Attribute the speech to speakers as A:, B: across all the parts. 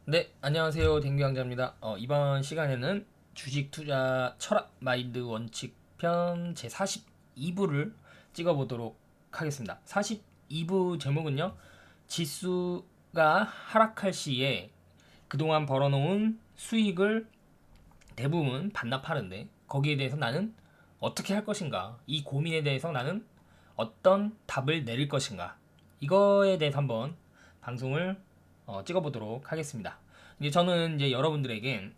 A: 네, 안녕하세요. 댕규왕자입니다. 이번 시간에는 주식 투자 철학 마인드 원칙 편 제 42부를 찍어보도록 하겠습니다. 42부 제목은요, 지수가 하락할 시에 그동안 벌어놓은 수익을 대부분 반납하는데 거기에 대해서 나는 어떻게 할 것인가? 이 고민에 대해서 나는 어떤 답을 내릴 것인가? 이거에 대해서 한번 방송을 찍어보도록 하겠습니다. 이제 저는 이제 여러분들에게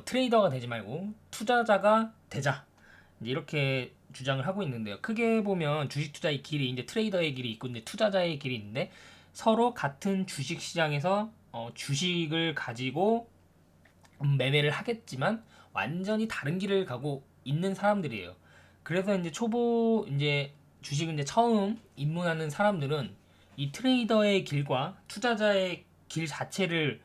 A: 트레이더가 되지 말고 투자자가 되자. 이제 이렇게 주장을 하고 있는데요. 크게 보면 주식 투자의 길이 이제 트레이더의 길이 있고 이제 투자자의 길이 있는데 서로 같은 주식 시장에서 주식을 가지고 매매를 하겠지만 완전히 다른 길을 가고 있는 사람들이에요. 그래서 이제 초보 이제 주식을 이제 처음 입문하는 사람들은 이 트레이더의 길과 투자자의 길 자체를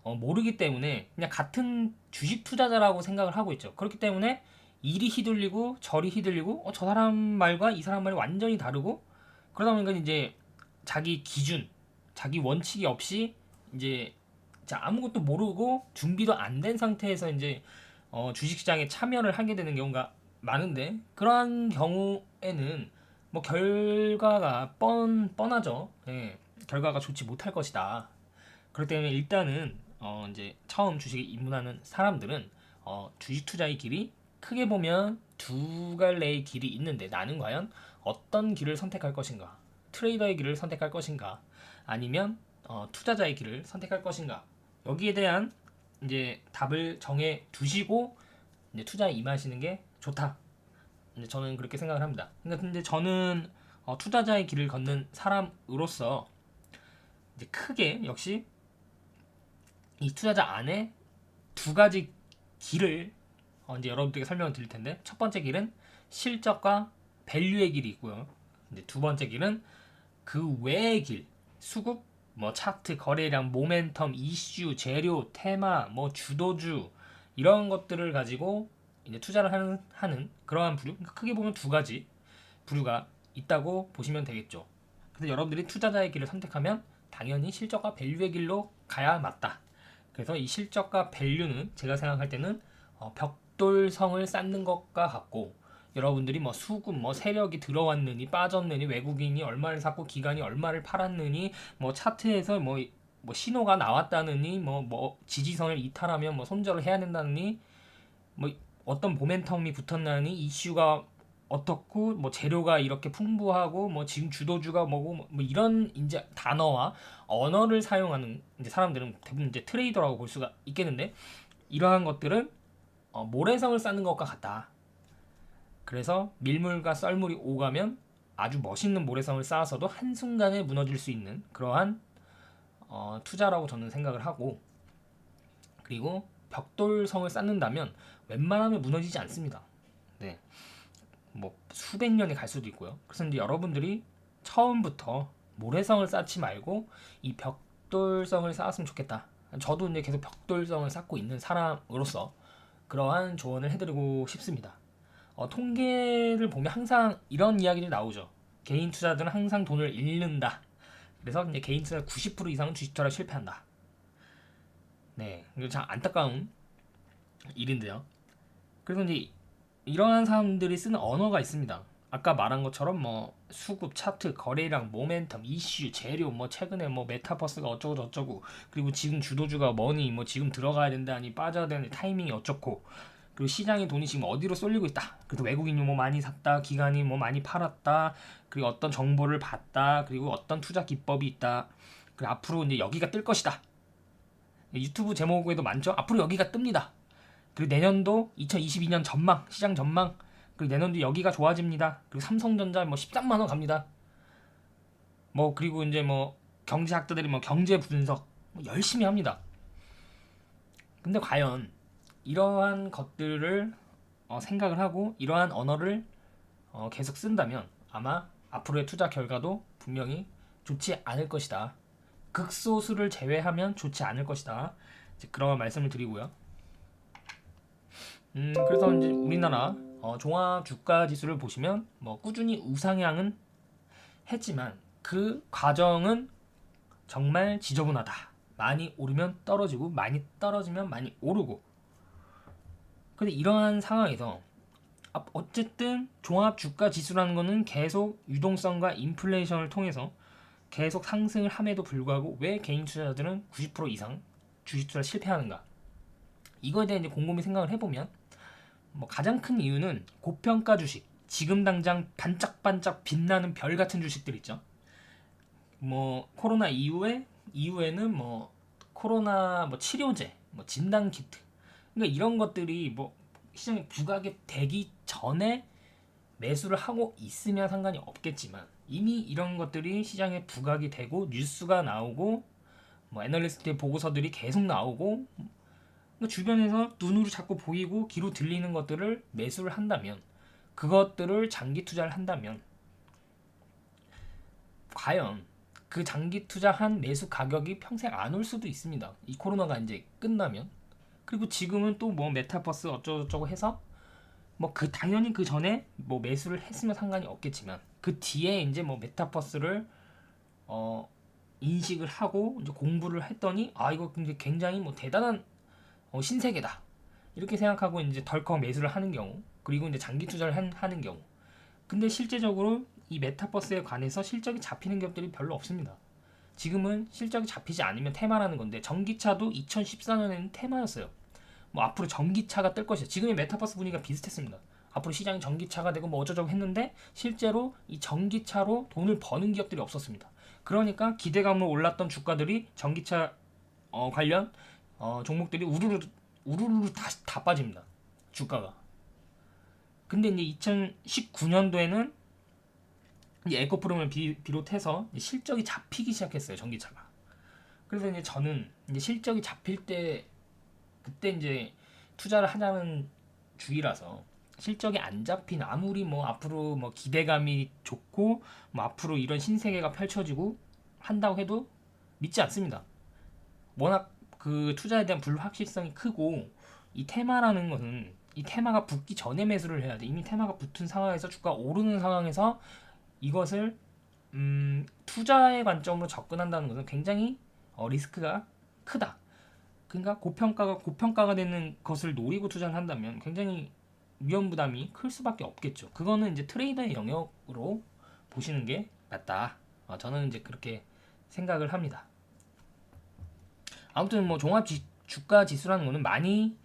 A: 모르기 때문에 그냥 같은 주식 투자자라고 생각을 하고 있죠. 그렇기 때문에 이리 휘둘리고 저리 휘둘리고 저 사람 말과 이 사람 말이 완전히 다르고 그러다 보니까 이제 자기 기준, 자기 원칙이 없이 이제 아무것도 모르고 준비도 안 된 상태에서 이제 주식시장에 참여를 하게 되는 경우가 많은데 그러한 경우에는 뭐 결과가 뻔하죠. 예, 결과가 좋지 못할 것이다. 그렇기 때문에 일단은 이제 처음 주식에 입문하는 사람들은 주식 투자의 길이 크게 보면 두 갈래의 길이 있는데 나는 과연 어떤 길을 선택할 것인가? 트레이더의 길을 선택할 것인가? 아니면 투자자의 길을 선택할 것인가? 여기에 대한 이제 답을 정해 두시고 이제 투자에 임하시는 게 좋다. 이제 저는 그렇게 생각을 합니다. 근데 저는 투자자의 길을 걷는 사람으로서 이제 크게 역시 이 투자자 안에 두 가지 길을 이제 여러분들에게 설명을 드릴 텐데 첫 번째 길은 실적과 밸류의 길이 있고요. 이제 두 번째 길은 그 외의 길, 수급, 뭐 차트, 거래량, 모멘텀, 이슈, 재료, 테마, 뭐 주도주 이런 것들을 가지고 이제 투자를 하는 그러한 부류. 그러니까 크게 보면 두 가지 부류가 있다고 보시면 되겠죠. 그래서 여러분들이 투자자의 길을 선택하면 당연히 실적과 밸류의 길로 가야 맞다. 그래서 이 실적과 밸류는 제가 생각할 때는 벽돌성을 쌓는 것과 같고 여러분들이 뭐 수급, 뭐 세력이 들어왔느니 빠졌느니 외국인이 얼마를 샀고 기관이 얼마를 팔았느니 뭐 차트에서 뭐 신호가 나왔다느니 뭐 지지선을 이탈하면 뭐 손절을 해야 된다느니 뭐 어떤 모멘텀이 붙었나니 이슈가 어떻고 뭐 재료가 이렇게 풍부하고 뭐 지금 주도주가 뭐고 뭐 이런 이제 단어와 언어를 사용하는 이제 사람들은 대부분 이제 트레이더라고 볼 수가 있겠는데 이러한 것들은 모래성을 쌓는 것과 같다. 그래서 밀물과 썰물이 오가면 아주 멋있는 모래성을 쌓아서도 한순간에 무너질 수 있는 그러한 투자라고 저는 생각을 하고 그리고 벽돌성을 쌓는다면 웬만하면 무너지지 않습니다. 네. 뭐 수백 년이 갈 수도 있고요. 그래서 이제 여러분들이 처음부터 모래성을 쌓지 말고 이 벽돌성을 쌓았으면 좋겠다. 저도 이제 계속 벽돌성을 쌓고 있는 사람으로서 그러한 조언을 해드리고 싶습니다. 통계를 보면 항상 이런 이야기들이 나오죠. 개인 투자들은 항상 돈을 잃는다. 그래서 이제 개인 투자 90% 이상은 주식 투자를 실패한다. 네, 이거 참 안타까운 일인데요. 그래서 이제 이러한 사람들이 쓰는 언어가 있습니다. 아까 말한 것처럼 뭐 수급, 차트, 거래량, 모멘텀, 이슈, 재료, 뭐 최근에 뭐 메타버스가 어쩌고 저쩌고 그리고 지금 주도주가 뭐니 뭐 지금 들어가야 된다니 빠져야 되는 타이밍이 어쩌고 그리고 시장의 돈이 지금 어디로 쏠리고 있다. 그래서 외국인이 뭐 많이 샀다, 기관이 뭐 많이 팔았다, 그리고 어떤 정보를 봤다, 그리고 어떤 투자 기법이 있다. 그리고 앞으로 이제 여기가 뜰 것이다. 유튜브 제목에도 많죠. 앞으로 여기가 뜹니다. 그리고 내년도 2022년 전망, 시장 전망, 그리고 내년도 여기가 좋아집니다. 그리고 삼성전자 뭐 13만 원 갑니다. 뭐 그리고 이제 뭐 경제학자들이 뭐 경제 분석 뭐 열심히 합니다. 근데 과연 이러한 것들을 생각을 하고 이러한 언어를 계속 쓴다면 아마 앞으로의 투자 결과도 분명히 좋지 않을 것이다. 극소수를 제외하면 좋지 않을 것이다. 이제 그런 말씀을 드리고요. 그래서 이제 우리나라 종합 주가 지수를 보시면 뭐 꾸준히 우상향은 했지만 그 과정은 정말 지저분하다. 많이 오르면 떨어지고 많이 떨어지면 많이 오르고. 근데 이러한 상황에서 어쨌든 종합 주가 지수라는 거는 계속 유동성과 인플레이션을 통해서 계속 상승을 함에도 불구하고 왜 개인 투자자들은 90% 이상 주식 투자 실패하는가? 이거에 대해 이제 곰곰이 생각을 해보면 뭐 가장 큰 이유는 고평가 주식, 지금 당장 반짝반짝 빛나는 별 같은 주식들 있죠. 뭐 코로나 이후에는 뭐 코로나 뭐 치료제, 뭐 진단 키트, 그러니까 이런 것들이 뭐 시장에 부각이 되기 전에 매수를 하고 있으면 상관이 없겠지만 이미 이런 것들이 시장에 부각이 되고 뉴스가 나오고 뭐 애널리스트의 보고서들이 계속 나오고 그러니까 주변에서 눈으로 자꾸 보이고 귀로 들리는 것들을 매수를 한다면 그것들을 장기 투자를 한다면 과연 그 장기 투자한 매수 가격이 평생 안 올 수도 있습니다. 이 코로나가 이제 끝나면. 그리고 지금은 또 뭐 메타버스 어쩌고저쩌고 해서 뭐 그 당연히 그 전에 뭐 매수를 했으면 상관이 없겠지만 그 뒤에 이제 뭐 메타버스를 인식을 하고 이제 공부를 했더니 아 이거 근데 굉장히 뭐 대단한 신세계다 이렇게 생각하고 이제 덜컥 매수를 하는 경우 그리고 이제 장기 투자를 하는 경우 근데 실제적으로 이 메타버스에 관해서 실적이 잡히는 기업들이 별로 없습니다. 지금은 실적이 잡히지 않으면 테마라는 건데 전기차도 2014년에는 테마였어요. 뭐 앞으로 전기차가 뜰 것이다. 지금의 메타버스 분위기가 비슷했습니다. 앞으로 시장이 전기차가 되고 뭐 어쩌저쩌고 했는데 실제로 이 전기차로 돈을 버는 기업들이 없었습니다. 그러니까 기대감으로 올랐던 주가들이 전기차 관련 종목들이 우르르 다 빠집니다. 주가가. 근데 이제 2019년도에는 이제 에코프롬을 비롯해서 실적이 잡히기 시작했어요. 전기차가. 그래서 이제 저는 이제 실적이 잡힐 때 그때 이제 투자를 하자는 주의라서 실적이 안 잡힌 아무리 뭐 앞으로 뭐 기대감이 좋고 뭐 앞으로 이런 신세계가 펼쳐지고 한다고 해도 믿지 않습니다. 워낙 그 투자에 대한 불확실성이 크고 이 테마라는 것은 이 테마가 붙기 전에 매수를 해야 돼. 이미 테마가 붙은 상황에서 주가 오르는 상황에서 이것을 투자의 관점으로 접근한다는 것은 굉장히 리스크가 크다. 그러니까 고평가가 되는 것을 노리고 투자를 한다면 굉장히 위험 부담이 클 수밖에 없겠죠. 그거는 이제 트레이더의 영역으로 보시는 게 맞다. 저는 이제 그렇게 생각을 합니다. 아무튼 뭐 종합 주가 지수라는 거는 많이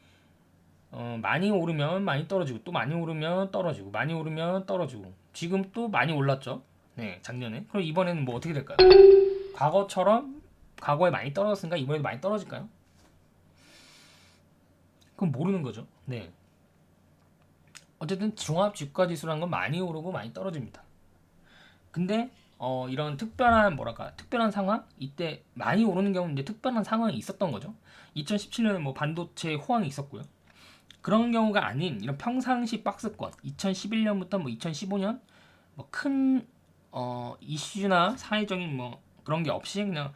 A: 오르면 많이 떨어지고 또 많이 오르면 떨어지고 많이 오르면 떨어지고 지금 또 많이 올랐죠. 네, 작년에. 그럼 이번에는 뭐 어떻게 될까요? 과거처럼 과거에 많이 떨어졌으니까 이번에도 많이 떨어질까요? 그건 모르는 거죠. 네. 어쨌든 종합 주가 지수라는 건 많이 오르고 많이 떨어집니다. 근데 이런 특별한 상황 이때 많이 오르는 경우는 이제 특별한 상황이 있었던 거죠. 2017년에 뭐 반도체 호황이 있었고요. 그런 경우가 아닌 이런 평상시 박스권 2011년부터 뭐 2015년 뭐 큰 이슈나 사회적인 뭐 그런 게 없이 그냥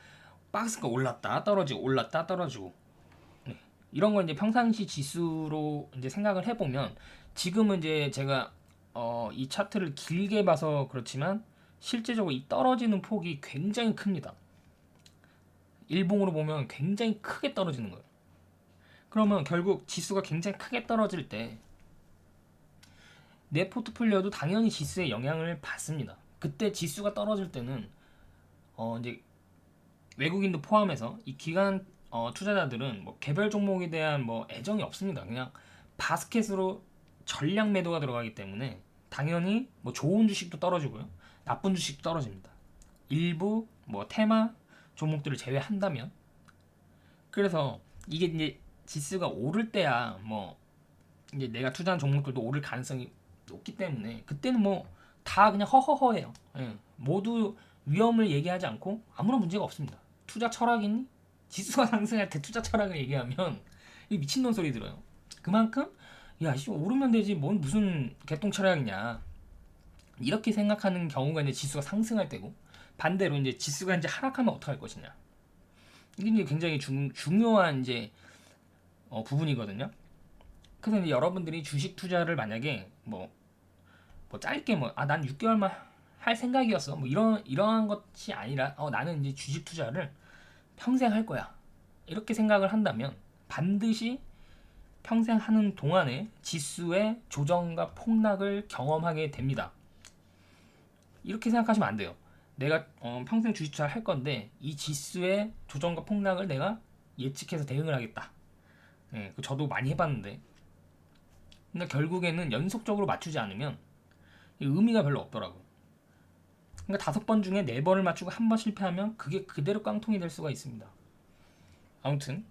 A: 박스권 올랐다 떨어지고 올랐다 떨어지고 네. 이런 걸 이제 평상시 지수로 이제 생각을 해보면 지금은 이제 제가 이 차트를 길게 봐서 그렇지만 실제적으로 이 떨어지는 폭이 굉장히 큽니다. 일봉으로 보면 굉장히 크게 떨어지는 거예요. 그러면 결국 지수가 굉장히 크게 떨어질 때 내 포트폴리오도 당연히 지수에 영향을 받습니다. 그때 지수가 떨어질 때는 이제 외국인도 포함해서 이 기관 투자자들은 뭐 개별 종목에 대한 뭐 애정이 없습니다. 그냥 바스켓으로 전량 매도가 들어가기 때문에 당연히 뭐 좋은 주식도 떨어지고요. 나쁜 주식도 떨어집니다. 일부 뭐 테마 종목들을 제외한다면 그래서 이게 이제 지수가 오를 때야 뭐 이제 내가 투자한 종목들도 오를 가능성이 높기 때문에 그때는 뭐 다 그냥 허허허해요. 예. 모두 위험을 얘기하지 않고 아무런 문제가 없습니다. 투자 철학이니? 지수가 상승할 때 투자 철학을 얘기하면 이 미친놈 소리 들어요. 그만큼 야, 씨 오르면 되지 뭔 무슨 개똥 철학이냐. 이렇게 생각하는 경우가 이제 지수가 상승할 때고 반대로 이제 지수가 이제 하락하면 어떡할 것이냐. 이게 이제 굉장히 중요한 이제 부분이거든요. 그래서 이제 여러분들이 주식 투자를 만약에 뭐 짧게 난 6개월만 할 생각이었어. 뭐 이러한 것이 아니라 나는 이제 주식 투자를 평생 할 거야. 이렇게 생각을 한다면 반드시 평생 하는 동안에 지수의 조정과 폭락을 경험하게 됩니다. 이렇게 생각하시면 안 돼요. 내가 평생 주식 투자를 할 건데 이 지수의 조정과 폭락을 내가 예측해서 대응을 하겠다. 저도 많이 해봤는데, 근데 결국에는 연속적으로 맞추지 않으면 의미가 별로 없더라고요. 그러니까 5번 중에 4번을 맞추고 1번 실패하면 그게 그대로 깡통이 될 수가 있습니다. 아무튼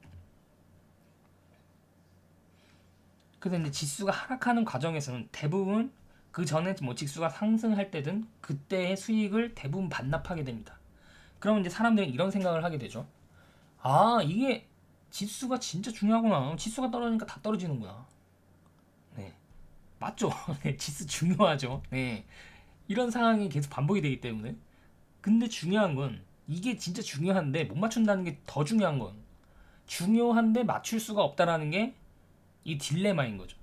A: 그래서 이제 지수가 하락하는 과정에서는 대부분 그 전에 뭐 지수가 상승할 때든 그때의 수익을 대부분 반납하게 됩니다. 그러면 이제 사람들은 이런 생각을 하게 되죠. 아, 이게 지수가 진짜 중요하구나. 지수가 떨어지니까 다 떨어지는구나. 네, 맞죠? 네, 지수 중요하죠. 네, 이런 상황이 계속 반복이 되기 때문에. 근데 중요한 건 이게 진짜 중요한데 못 맞춘다는 게 더 중요한 건, 중요한데 맞출 수가 없다라는 게 이 딜레마인 거죠.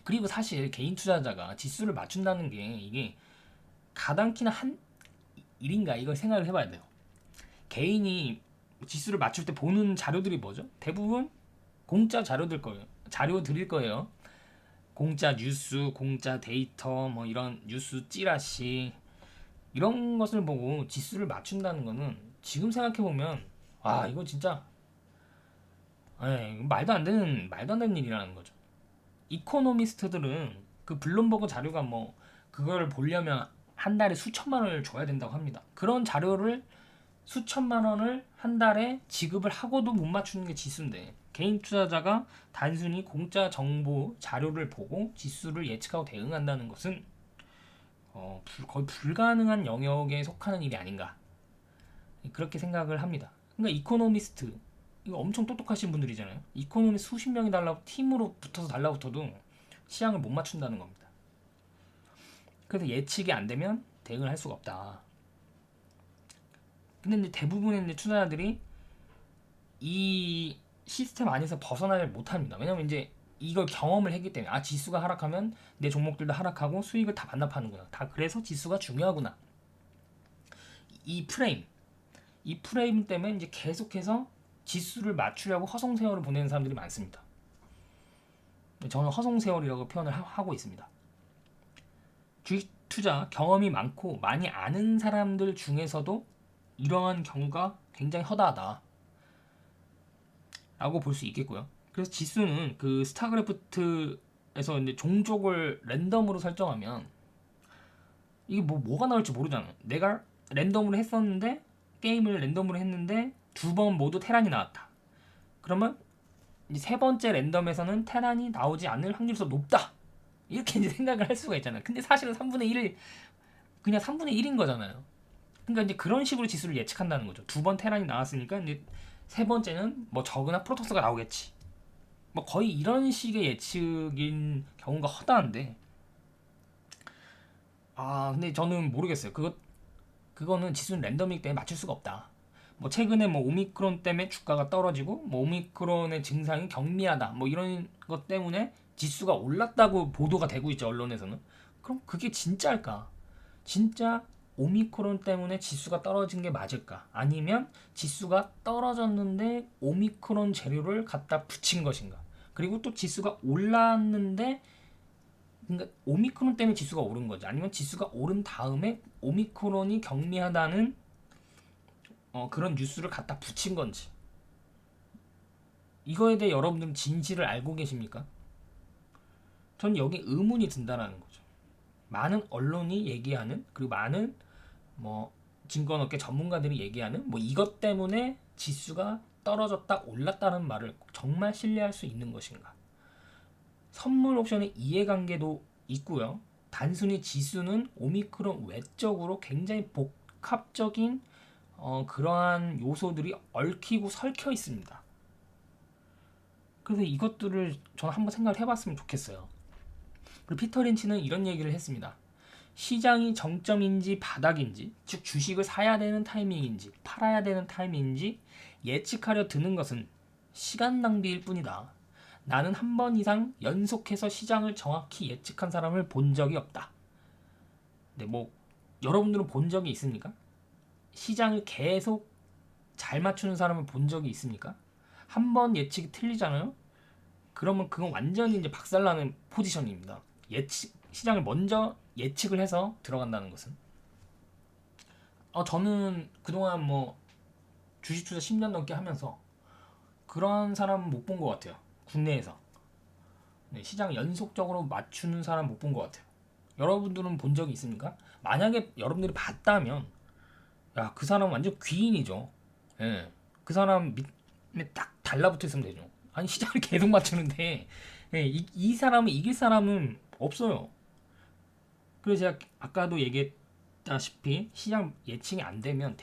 A: 그리고 사실 개인 투자자가 지수를 맞춘다는 게 이게 가당키나 한 일인가 이걸 생각을 해봐야 돼요. 개인이 지수를 맞출 때 보는 자료들이 뭐죠? 대부분 공짜 자료들 거예요. 자료 드릴 거예요. 공짜 뉴스, 공짜 데이터, 뭐 이런 뉴스 찌라시, 이런 것을 보고 지수를 맞춘다는 거는 지금 생각해 보면 아, 이거 진짜 말도 안 되는 일이라는 거죠. 이코노미스트들은 그 블룸버그 자료가 뭐 그걸 보려면 한 달에 수천만 원을 줘야 된다고 합니다. 그런 자료를 수천만 원을 한 달에 지급을 하고도 못 맞추는 게 지수인데, 개인 투자자가 단순히 공짜 정보 자료를 보고 지수를 예측하고 대응한다는 것은 거의 불가능한 영역에 속하는 일이 아닌가, 그렇게 생각을 합니다. 그러니까 이코노미스트, 이거 엄청 똑똑하신 분들이잖아요. 이코노미스트 수십 명이 팀으로 붙어서 달라붙어도 시장을 못 맞춘다는 겁니다. 그래서 예측이 안 되면 대응을 할 수가 없다. 근데 이제 대부분의 이제 투자자들이 이 시스템 안에서 벗어나지 못합니다. 왜냐면 이제 이걸 경험을 했기 때문에, 아, 지수가 하락하면 내 종목들도 하락하고 수익을 다 반납하는구나. 다 그래서 지수가 중요하구나. 이 프레임, 이 프레임 때문에 이제 계속해서 지수를 맞추려고 허송세월을 보내는 사람들이 많습니다. 저는 허송세월이라고 표현을 하고 있습니다. 주식 투자 경험이 많고 많이 아는 사람들 중에서도 이러한 경우가 굉장히 허다하다 라고 볼 수 있겠고요. 그래서 지수는 그 스타크래프트에서 이제 종족을 랜덤으로 설정하면 이게 뭐가 나올지 모르잖아. 내가 랜덤으로 했었는데, 게임을 랜덤으로 했는데 2번 모두 테란이 나왔다. 그러면 이제 3번째 랜덤에서는 테란이 나오지 않을 확률이 더 높다, 이렇게 이제 생각을 할 수가 있잖아요. 근데 사실은 3분의 1, 그냥 3분의 1인 거잖아요. 그러니까 이제 그런 식으로 지수를 예측한다는 거죠. 2번 테란이 나왔으니까 이제 3번째는 뭐 저그나 프로토스가 나오겠지. 뭐 거의 이런 식의 예측인 경우가 허다한데, 아, 근데 저는 모르겠어요. 그거는 지수는 랜덤이기 때문에 맞출 수가 없다. 뭐 최근에 뭐 오미크론 때문에 주가가 떨어지고, 뭐 오미크론의 증상이 경미하다, 뭐 이런 것 때문에 지수가 올랐다고 보도가 되고 있죠, 언론에서는. 그럼 그게 진짜일까? 진짜 오미크론 때문에 지수가 떨어진 게 맞을까? 아니면 지수가 떨어졌는데 오미크론 재료를 갖다 붙인 것인가? 그리고 또 지수가 올랐는데, 그러니까 오미크론 때문에 지수가 오른 거지, 아니면 지수가 오른 다음에 오미크론이 경미하다는 그런 뉴스를 갖다 붙인 건지, 이거에 대해 여러분들은 진실을 알고 계십니까? 전 여기 의문이 든다는 거죠. 많은 언론이 얘기하는, 그리고 많은 뭐 증권업계 전문가들이 얘기하는 뭐 이것 때문에 지수가 떨어졌다 올랐다는 말을 정말 신뢰할 수 있는 것인가? 선물 옵션의 이해관계도 있고요. 단순히 지수는 오미크론 외적으로 굉장히 복합적인 그러한 요소들이 얽히고 설켜 있습니다. 그래서 이것들을 저는 한번 생각을 해봤으면 좋겠어요. 그리고 피터 린치는 이런 얘기를 했습니다. 시장이 정점인지 바닥인지, 즉 주식을 사야 되는 타이밍인지 팔아야 되는 타이밍인지 예측하려 드는 것은 시간 낭비일 뿐이다. 나는 한 번 이상 연속해서 시장을 정확히 예측한 사람을 본 적이 없다. 네, 뭐 여러분들은 본 적이 있습니까? 시장을 계속 잘 맞추는 사람을 본 적이 있습니까? 한 번 예측이 틀리잖아요. 그러면 그건 완전히 이제 박살나는 포지션입니다. 예측 시장을 먼저 예측을 해서 들어간다는 것은. 저는 그동안 뭐 주식 투자 10년 넘게 하면서 그런 사람은 못 본 것 같아요. 국내에서. 네, 시장 연속적으로 맞추는 사람 못 본 것 같아요. 여러분들은 본 적이 있습니까? 만약에 여러분들이 봤다면, 야, 그 사람 완전 귀인이죠. 예. 그 사람 밑에 딱 달라붙어 있으면 되죠. 아니, 시장을 계속 맞추는데, 예, 이 사람을 이길 사람은 없어요. 그래서 제가 아까도 얘기했다시피 시장 예측이 안 되면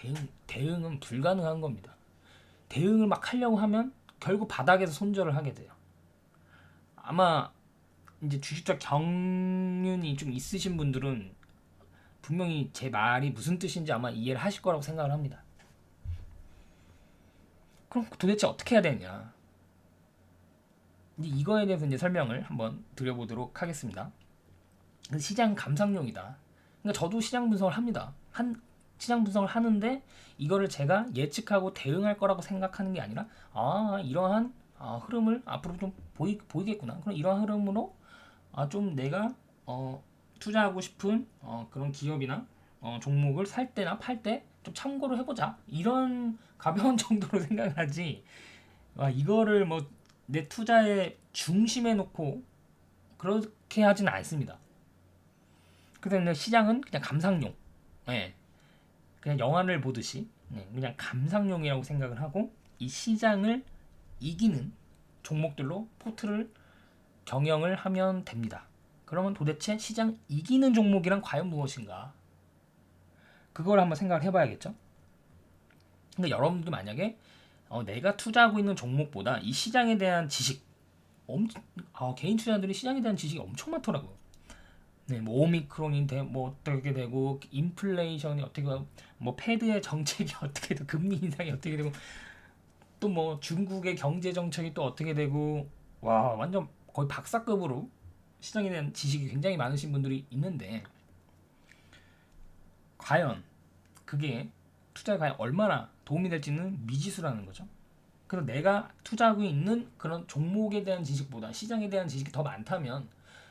A: 대응은 불가능한 겁니다. 대응을 막 하려고 하면 결국 바닥에서 손절을 하게 돼요. 아마 이제 주식적 경륜이 좀 있으신 분들은 분명히 제 말이 무슨 뜻인지 아마 이해를 하실 거라고 생각을 합니다. 그럼 도대체 어떻게 해야 되냐? 이제 이거에 대해서 이제 설명을 한번 드려보도록 하겠습니다. 시장 감상용이다. 그러니까 저도 시장 분석을 합니다. 시장 분석을 하는데 이거를 제가 예측하고 대응할 거라고 생각하는 게 아니라 이러한 흐름을 앞으로 좀 보이겠구나. 그럼 이러한 흐름으로 좀 내가 투자하고 싶은 그런 기업이나 종목을 살 때나 팔 때 좀 참고를 해보자. 이런 가벼운 정도로 생각을 하지. 이거를 뭐 내 투자의 중심에 놓고 그렇게 하지는 않습니다. 그래서 시장은 그냥 감상용. 네. 그냥 영화를 보듯이 그냥 감상용이라고 생각을 하고 이 시장을 이기는 종목들로 포트를 경영을 하면 됩니다. 그러면 도대체 시장 이기는 종목이란 과연 무엇인가? 그걸 한번 생각을 해봐야겠죠. 근데 여러분도 만약에 내가 투자하고 있는 종목보다 이 시장에 대한 지식, 개인 투자들이 시장에 대한 지식이 엄청 많더라고요. 네, 뭐 오미크론이 뭐 어떻게 되고 인플레이션이 어떻게 되고 뭐 패드의 정책이 어떻게 되고 금리 인상이 어떻게 되고 또 뭐 중국의 경제 정책이 또 어떻게 되고 완전 거의 박사급으로 시장에 대한 지식이 굉장히 많으신 분들이 있는데 과연 그게 투자에 과연 얼마나 도움이 될지는 미지수라는 거죠. 그래서 내가 투자하고 있는 그런 종목에 대한 지식보다 시장에 대한 지식이 더 많다면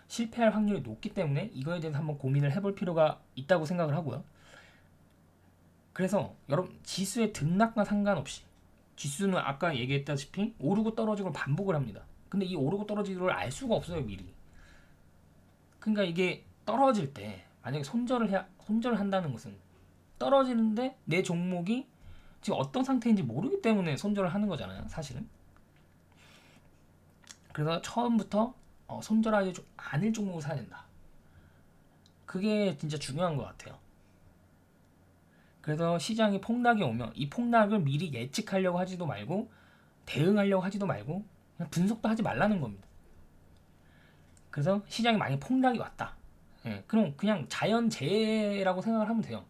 A: 실패할 확률이 높기 때문에 이거에 대해서 한번 고민을 해볼 필요가 있다고 생각을 하고요. 그래서 여러분 지수의 등락과 상관없이 지수는 아까 얘기했다시피 오르고 떨어지고 반복을 합니다. 근데 이 오르고 떨어지기를 알 수가 없어요 미리. 그러니까 이게 떨어질 때 만약에 손절을 한다는 것은 떨어지는데 내 종목이 지금 어떤 상태인지 모르기 때문에 손절을 하는 거잖아요 사실은. 그래서 처음부터 손절하지 않을 종목을 사야 된다. 그게 진짜 중요한 것 같아요. 그래서 시장이 폭락이 오면 이 폭락을 미리 예측하려고 하지도 말고 대응하려고 하지도 말고 그냥 분석도 하지 말라는 겁니다. 그래서 시장이 만약 폭락이 왔다. 그럼 그냥 자연재해라고 생각을 하면 돼요.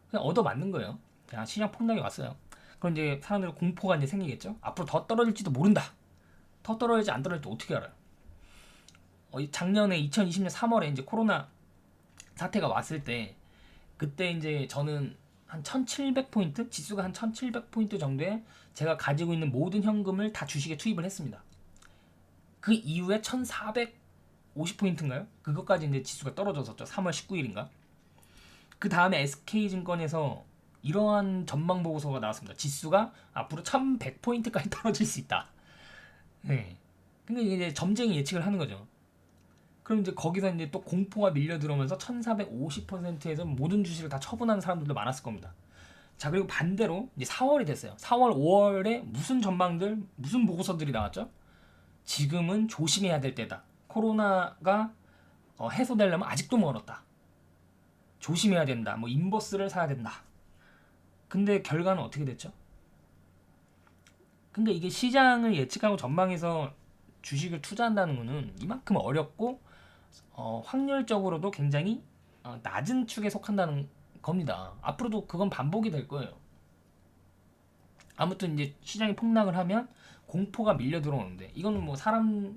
A: 그냥 얻어맞는 거예요. 그냥 시장 폭락이 왔어요. 그럼 이제 사람들 공포가 이제 생기겠죠. 앞으로 더 떨어질지도 모른다. 더 떨어질지 안 떨어질지 어떻게 알아요? 작년에 2020년 3월에 이제 코로나 사태가 왔을 때 그때 이제 저는 한 1700포인트 지수가 한 1700포인트 정도에 제가 가지고 있는 모든 현금을 다 주식에 투입을 했습니다. 그 이후에 1450포인트인가요? 그것까지 이제 지수가 떨어졌었죠. 3월 19일인가? 그 다음에 SK증권에서 이러한 전망 보고서가 나왔습니다. 지수가 앞으로 1100포인트까지 떨어질 수 있다. 네. 그러니까 이제 점쟁이 예측을 하는 거죠. 그럼 이제 거기서 이제 또 공포가 밀려 들어오면서 1450%에서 모든 주식을 다 처분하는 사람들도 많았을 겁니다. 자, 그리고 반대로 이제 4월이 됐어요. 4월, 5월에 무슨 전망들, 무슨 보고서들이 나왔죠? 지금은 조심해야 될 때다. 코로나가 해소되려면 아직도 멀었다. 조심해야 된다. 뭐 인버스를 사야 된다. 근데 결과는 어떻게 됐죠? 근데 이게 시장을 예측하고 전망해서 주식을 투자한다는 거는 이만큼 어렵고 확률적으로도 굉장히 낮은 축에 속한다는 겁니다. 앞으로도 그건 반복이 될 거예요. 아무튼 이제 시장이 폭락을 하면 공포가 밀려 들어오는데 이거는 뭐 사람으로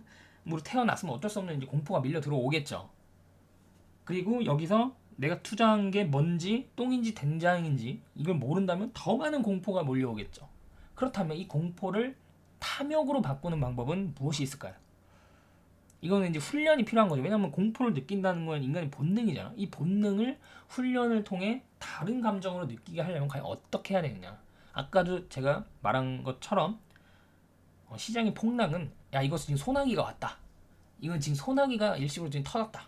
A: 태어났으면 어쩔 수 없는 이제 공포가 밀려 들어오겠죠. 그리고 여기서 내가 투자한 게 뭔지 똥인지 된장인지 이걸 모른다면 더 많은 공포가 몰려오겠죠. 그렇다면 이 공포를 탐욕으로 바꾸는 방법은 무엇이 있을까요? 이거는 이제 훈련이 필요한 거죠. 왜냐하면 공포를 느낀다는 건 인간의 본능이잖아. 이 본능을 훈련을 통해 다른 감정으로 느끼게 하려면 과연 어떻게 해야 되느냐. 아까도 제가 말한 것처럼 시장의 폭락은 야 이것은 지금 소나기가 왔다. 이건 지금 소나기가 일시적으로 지금 터졌다.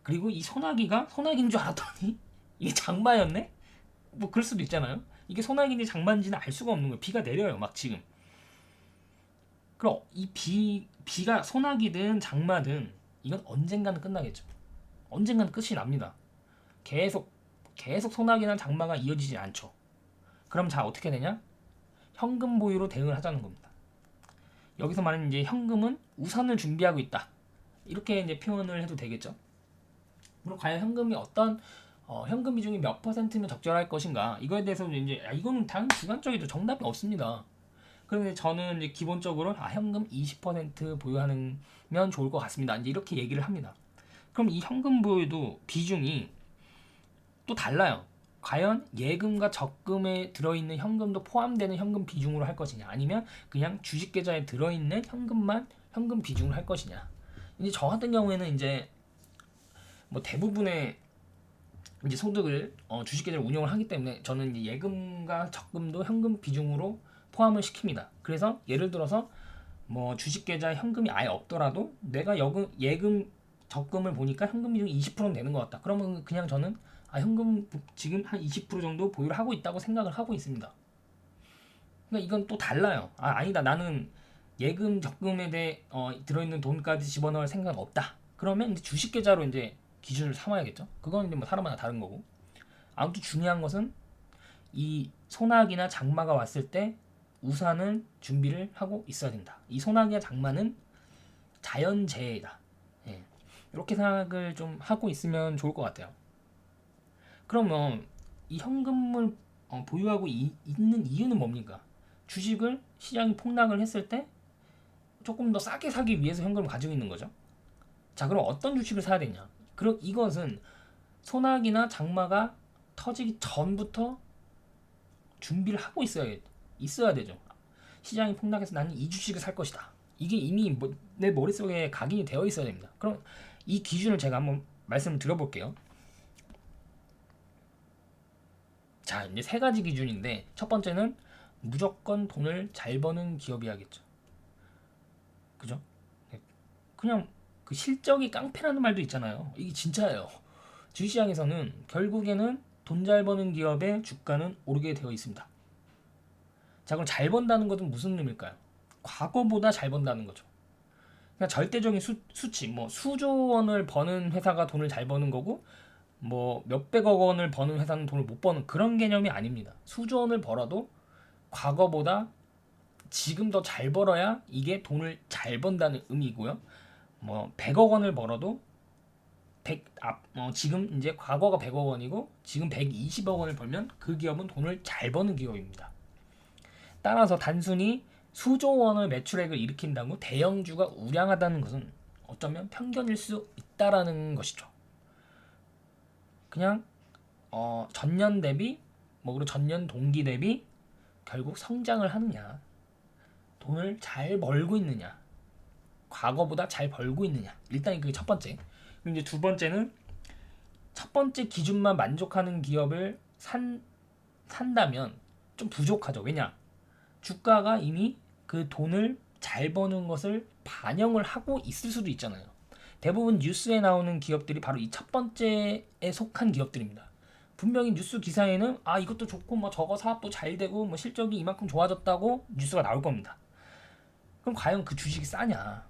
A: 그리고 이 소나기가 소나기인 줄 알았더니 이게 장마였네? 뭐 그럴 수도 있잖아요. 이게 소나기인지 장마인지는 알 수가 없는 거예요. 비가 내려요 막 지금. 그럼 이 비가 소나기든 장마든 이건 언젠가는 끝나겠죠. 언젠가는 끝이 납니다. 계속 소나기나 장마가 이어지지 않죠. 그럼 자 어떻게 되냐? 현금 보유로 대응을 하자는 겁니다. 여기서 말하는 이제 현금은 우산을 준비하고 있다. 이렇게 이제 표현을 해도 되겠죠. 그럼 과연 현금이 어떤 현금 비중이 몇 퍼센트면 적절할 것인가? 이거에 대해서 이제 이거는 당연히 주관적이죠. 정답이 없습니다. 그런데 저는 이제 기본적으로 현금 20% 보유하면 좋을 것 같습니다. 이제 이렇게 얘기를 합니다. 그럼 이 현금 보유도 비중이 또 달라요. 과연 예금과 적금에 들어있는 현금도 포함되는 현금 비중으로 할 것이냐, 아니면 그냥 주식 계좌에 들어있는 현금만 현금 비중을 할 것이냐. 이제 저 같은 경우에는 이제 뭐 대부분의 이제 소득을 주식 계좌를 운영을 하기 때문에 저는 이제 예금과 적금도 현금 비중으로 포함을 시킵니다. 그래서 예를 들어서 뭐 주식 계좌에 현금이 아예 없더라도 내가 예금 적금을 보니까 현금 비중이 20%는 되는 것 같다. 그러면 그냥 저는 현금 지금 한 20% 정도 보유를 하고 있다고 생각을 하고 있습니다. 그러니까 이건 또 달라요. 아니다. 나는 예금 적금에 대해 들어있는 돈까지 집어넣을 생각 없다. 그러면 이제 주식 계좌로 이제 기준을 삼아야겠죠. 그건 이제 뭐 사람마다 다른 거고. 아무튼 중요한 것은 이 소나기나 장마가 왔을 때 우산을 준비를 하고 있어야 된다. 이 소나기나 장마는 자연재해이다. 예. 이렇게 생각을 좀 하고 있으면 좋을 것 같아요. 그러면 이 현금을 보유하고 있는 이유는 뭡니까? 주식을 시장이 폭락을 했을 때 조금 더 싸게 사기 위해서 현금을 가지고 있는 거죠. 자, 그럼 어떤 주식을 사야 되냐? 그럼 이것은 소나기나 장마가 터지기 전부터 준비를 하고 있어야 되죠. 시장이 폭락해서 나는 이 주식을 살 것이다. 이게 이미 내 머릿속에 각인이 되어 있어야 됩니다. 그럼 이 기준을 제가 한번 말씀을 드려볼게요. 자, 이제 세 가지 기준인데 첫 번째는 무조건 돈을 잘 버는 기업이야겠죠. 그죠? 그냥 그 실적이 깡패라는 말도 있잖아요. 이게 진짜예요. 주식시장에서는 결국에는 돈 잘 버는 기업의 주가는 오르게 되어 있습니다. 자, 그럼 잘 번다는 것은 무슨 의미일까요? 과거보다 잘 번다는 거죠. 그러니까 절대적인 수치, 뭐 수조 원을 버는 회사가 돈을 잘 버는 거고, 뭐 몇백억 원을 버는 회사는 돈을 못 버는 그런 개념이 아닙니다. 수조 원을 벌어도 과거보다 지금 더 잘 벌어야 이게 돈을 잘 번다는 의미고요. 뭐 100억 원을 벌어도 지금 이제 과거가 100억 원이고 지금 120억 원을 벌면 그 기업은 돈을 잘 버는 기업입니다. 따라서 단순히 수조 원의 매출액을 일으킨다고 대형주가 우량하다는 것은 어쩌면 편견일 수 있다라는 것이죠. 그냥 전년 대비 그리고 전년 동기 대비 결국 성장을 하느냐, 돈을 잘 벌고 있느냐, 과거보다 잘 벌고 있느냐. 일단 그게 첫 번째. 그리고 이제 두 번째는 첫 번째 기준만 만족하는 기업을 산다면 좀 부족하죠. 왜냐? 주가가 이미 그 돈을 잘 버는 것을 반영을 하고 있을 수도 있잖아요. 대부분 뉴스에 나오는 기업들이 바로 이 첫 번째에 속한 기업들입니다. 분명히 뉴스 기사에는 이것도 좋고 뭐 저거 사업도 잘 되고 뭐 실적이 이만큼 좋아졌다고 뉴스가 나올 겁니다. 그럼 과연 그 주식이 싸냐?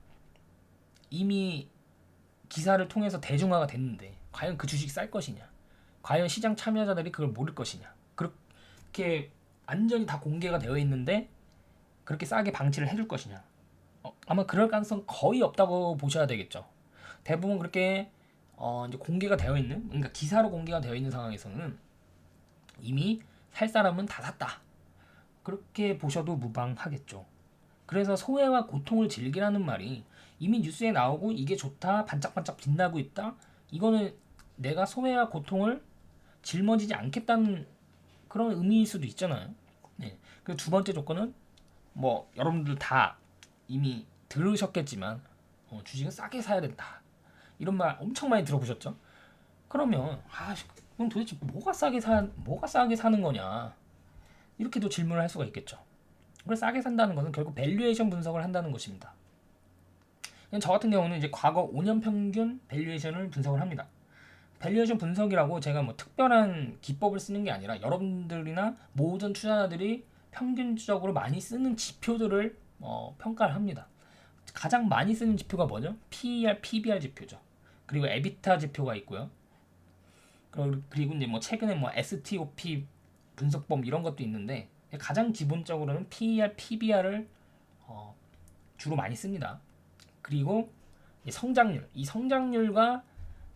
A: 이미 기사를 통해서 대중화가 됐는데 과연 그 주식이 쌀 것이냐? 과연 시장 참여자들이 그걸 모를 것이냐? 그렇게 완전히 다 공개가 되어 있는데 그렇게 싸게 방치를 해줄 것이냐? 아마 그럴 가능성 거의 없다고 보셔야 되겠죠. 대부분 그렇게 이제 공개가 되어 있는, 그러니까 기사로 공개가 되어 있는 상황에서는 이미 살 사람은 다 샀다. 그렇게 보셔도 무방하겠죠. 그래서 소외와 고통을 즐기라는 말이 이미 뉴스에 나오고 이게 좋다, 반짝반짝 빛나고 있다. 이거는 내가 소외와 고통을 짊어지지 않겠다는 그런 의미일 수도 있잖아요. 네. 그 두 번째 조건은 뭐 여러분들 다 이미 들으셨겠지만 주식은 싸게 사야 된다. 이런 말 엄청 많이 들어보셨죠? 그러면 그럼 도대체 뭐가 싸게 사는 거냐? 이렇게도 질문을 할 수가 있겠죠. 그걸 싸게 산다는 것은 결국 밸류에이션 분석을 한다는 것입니다. 저 같은 경우는 이제 과거 5년 평균 밸류에이션을 분석을 합니다. 밸류에이션 분석이라고 제가 뭐 특별한 기법을 쓰는 게 아니라 여러분들이나 모든 투자자들이 평균적으로 많이 쓰는 지표들을 평가를 합니다. 가장 많이 쓰는 지표가 뭐죠? PER, PBR 지표죠. 그리고 에비타 지표가 있고요. 그리고 이제 뭐 최근에 뭐 STOP 분석법 이런 것도 있는데 가장 기본적으로는 PER, PBR을 주로 많이 씁니다. 그리고 성장률, 이 성장률과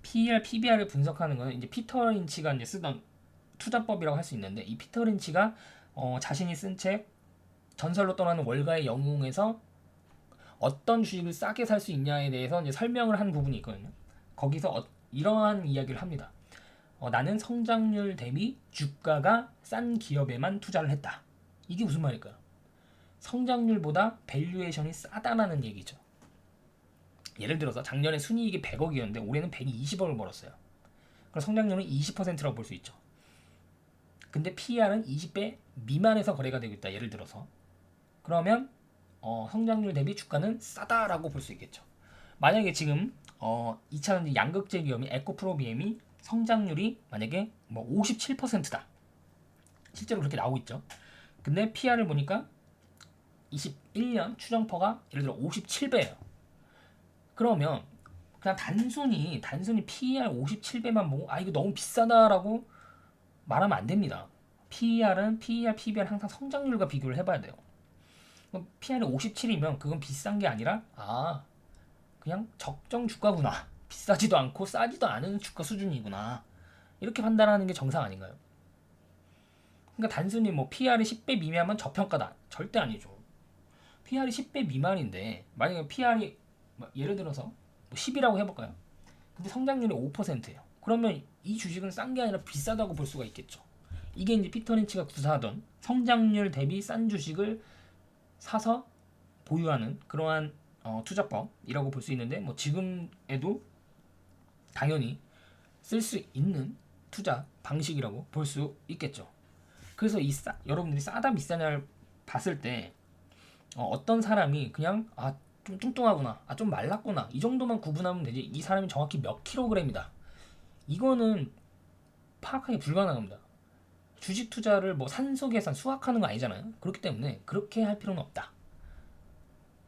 A: PER, PBR을 분석하는 것은 이제 피터 린치가 이제 쓰던 투자법이라고 할 수 있는데 이 피터 린치가 자신이 쓴 책 전설로 떠나는 월가의 영웅에서 어떤 주식을 싸게 살 수 있냐에 대해서 이제 설명을 한 부분이 있거든요. 거기서 이러한 이야기를 합니다. 나는 성장률 대비 주가가 싼 기업에만 투자를 했다. 이게 무슨 말일까요? 성장률보다 밸류에이션이 싸다라는 얘기죠. 예를 들어서 작년에 순이익이 100억이었는데 올해는 120억을 벌었어요. 그럼 성장률은 20%라고 볼 수 있죠. 근데 PER은 20배 미만에서 거래가 되고 있다. 예를 들어서. 그러면 성장률 대비 주가는 싸다라고 볼 수 있겠죠. 만약에 지금 2차전지 양극재 기업인 에코프로비엠이 성장률이 만약에 뭐 57%다. 실제로 그렇게 나오고 있죠. 근데 PER을 보니까 21년 추정퍼가 예를 들어 57배예요. 그러면 그냥 단순히 PER 57배만 보고 이거 너무 비싸다라고 말하면 안 됩니다. PER은 PER, PBR 항상 성장률과 비교를 해봐야 돼요. PER이 57이면 그건 비싼 게 아니라 그냥 적정 주가구나. 비싸지도 않고 싸지도 않은 주가 수준이구나. 이렇게 판단하는 게 정상 아닌가요? 그러니까 단순히 뭐 PER이 10배 미만이면 저평가다. 절대 아니죠. PER이 10배 미만인데 만약에 PER이 예를 들어서 뭐 10이라고 해볼까요? 근데 성장률이 5%예요. 그러면 이 주식은 싼 게 아니라 비싸다고 볼 수가 있겠죠. 이게 이제 피터 린치가 구사하던 성장률 대비 싼 주식을 사서 보유하는 그러한 투자법이라고 볼 수 있는데 뭐 지금에도 당연히 쓸 수 있는 투자 방식이라고 볼 수 있겠죠. 그래서 여러분들이 싸다 비싸냐를 봤을 때 어떤 사람이 그냥 좀 뚱뚱하구나, 좀 말랐구나 이 정도만 구분하면 되지 이 사람이 정확히 몇 킬로그램이다 이거는 파악하기 불가능합니다. 주식 투자를 뭐 산소 계산 수학하는 거 아니잖아요. 그렇기 때문에 그렇게 할 필요는 없다.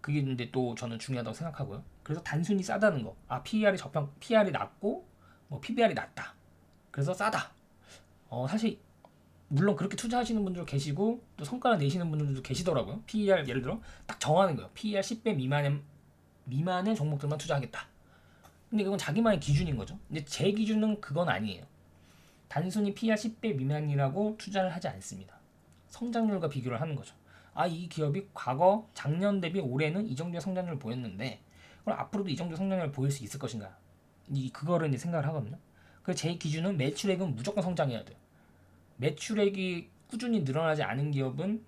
A: 그게 근데 또 저는 중요하다고 생각하고요. 그래서 단순히 싸다는 거, PER이 낮고 뭐 PBR이 낮다. 그래서 싸다. 사실 물론 그렇게 투자하시는 분들 계시고 또 성과를 내시는 분들도 계시더라고요. PER 예를 들어 딱 정하는 거예요. PER 10배 미만의 종목들만 투자하겠다. 근데 그건 자기만의 기준인 거죠. 근데 제 기준은 그건 아니에요. 단순히 PER 10배 미만이라고 투자를 하지 않습니다. 성장률과 비교를 하는 거죠. 이 기업이 작년 대비 올해는 이 정도의 성장률을 보였는데 그럼 앞으로도 이 정도의 성장률을 보일 수 있을 것인가? 그거를 이제 생각을 하거든요. 그래서 제 기준은 매출액은 무조건 성장해야 돼요. 매출액이 꾸준히 늘어나지 않은 기업은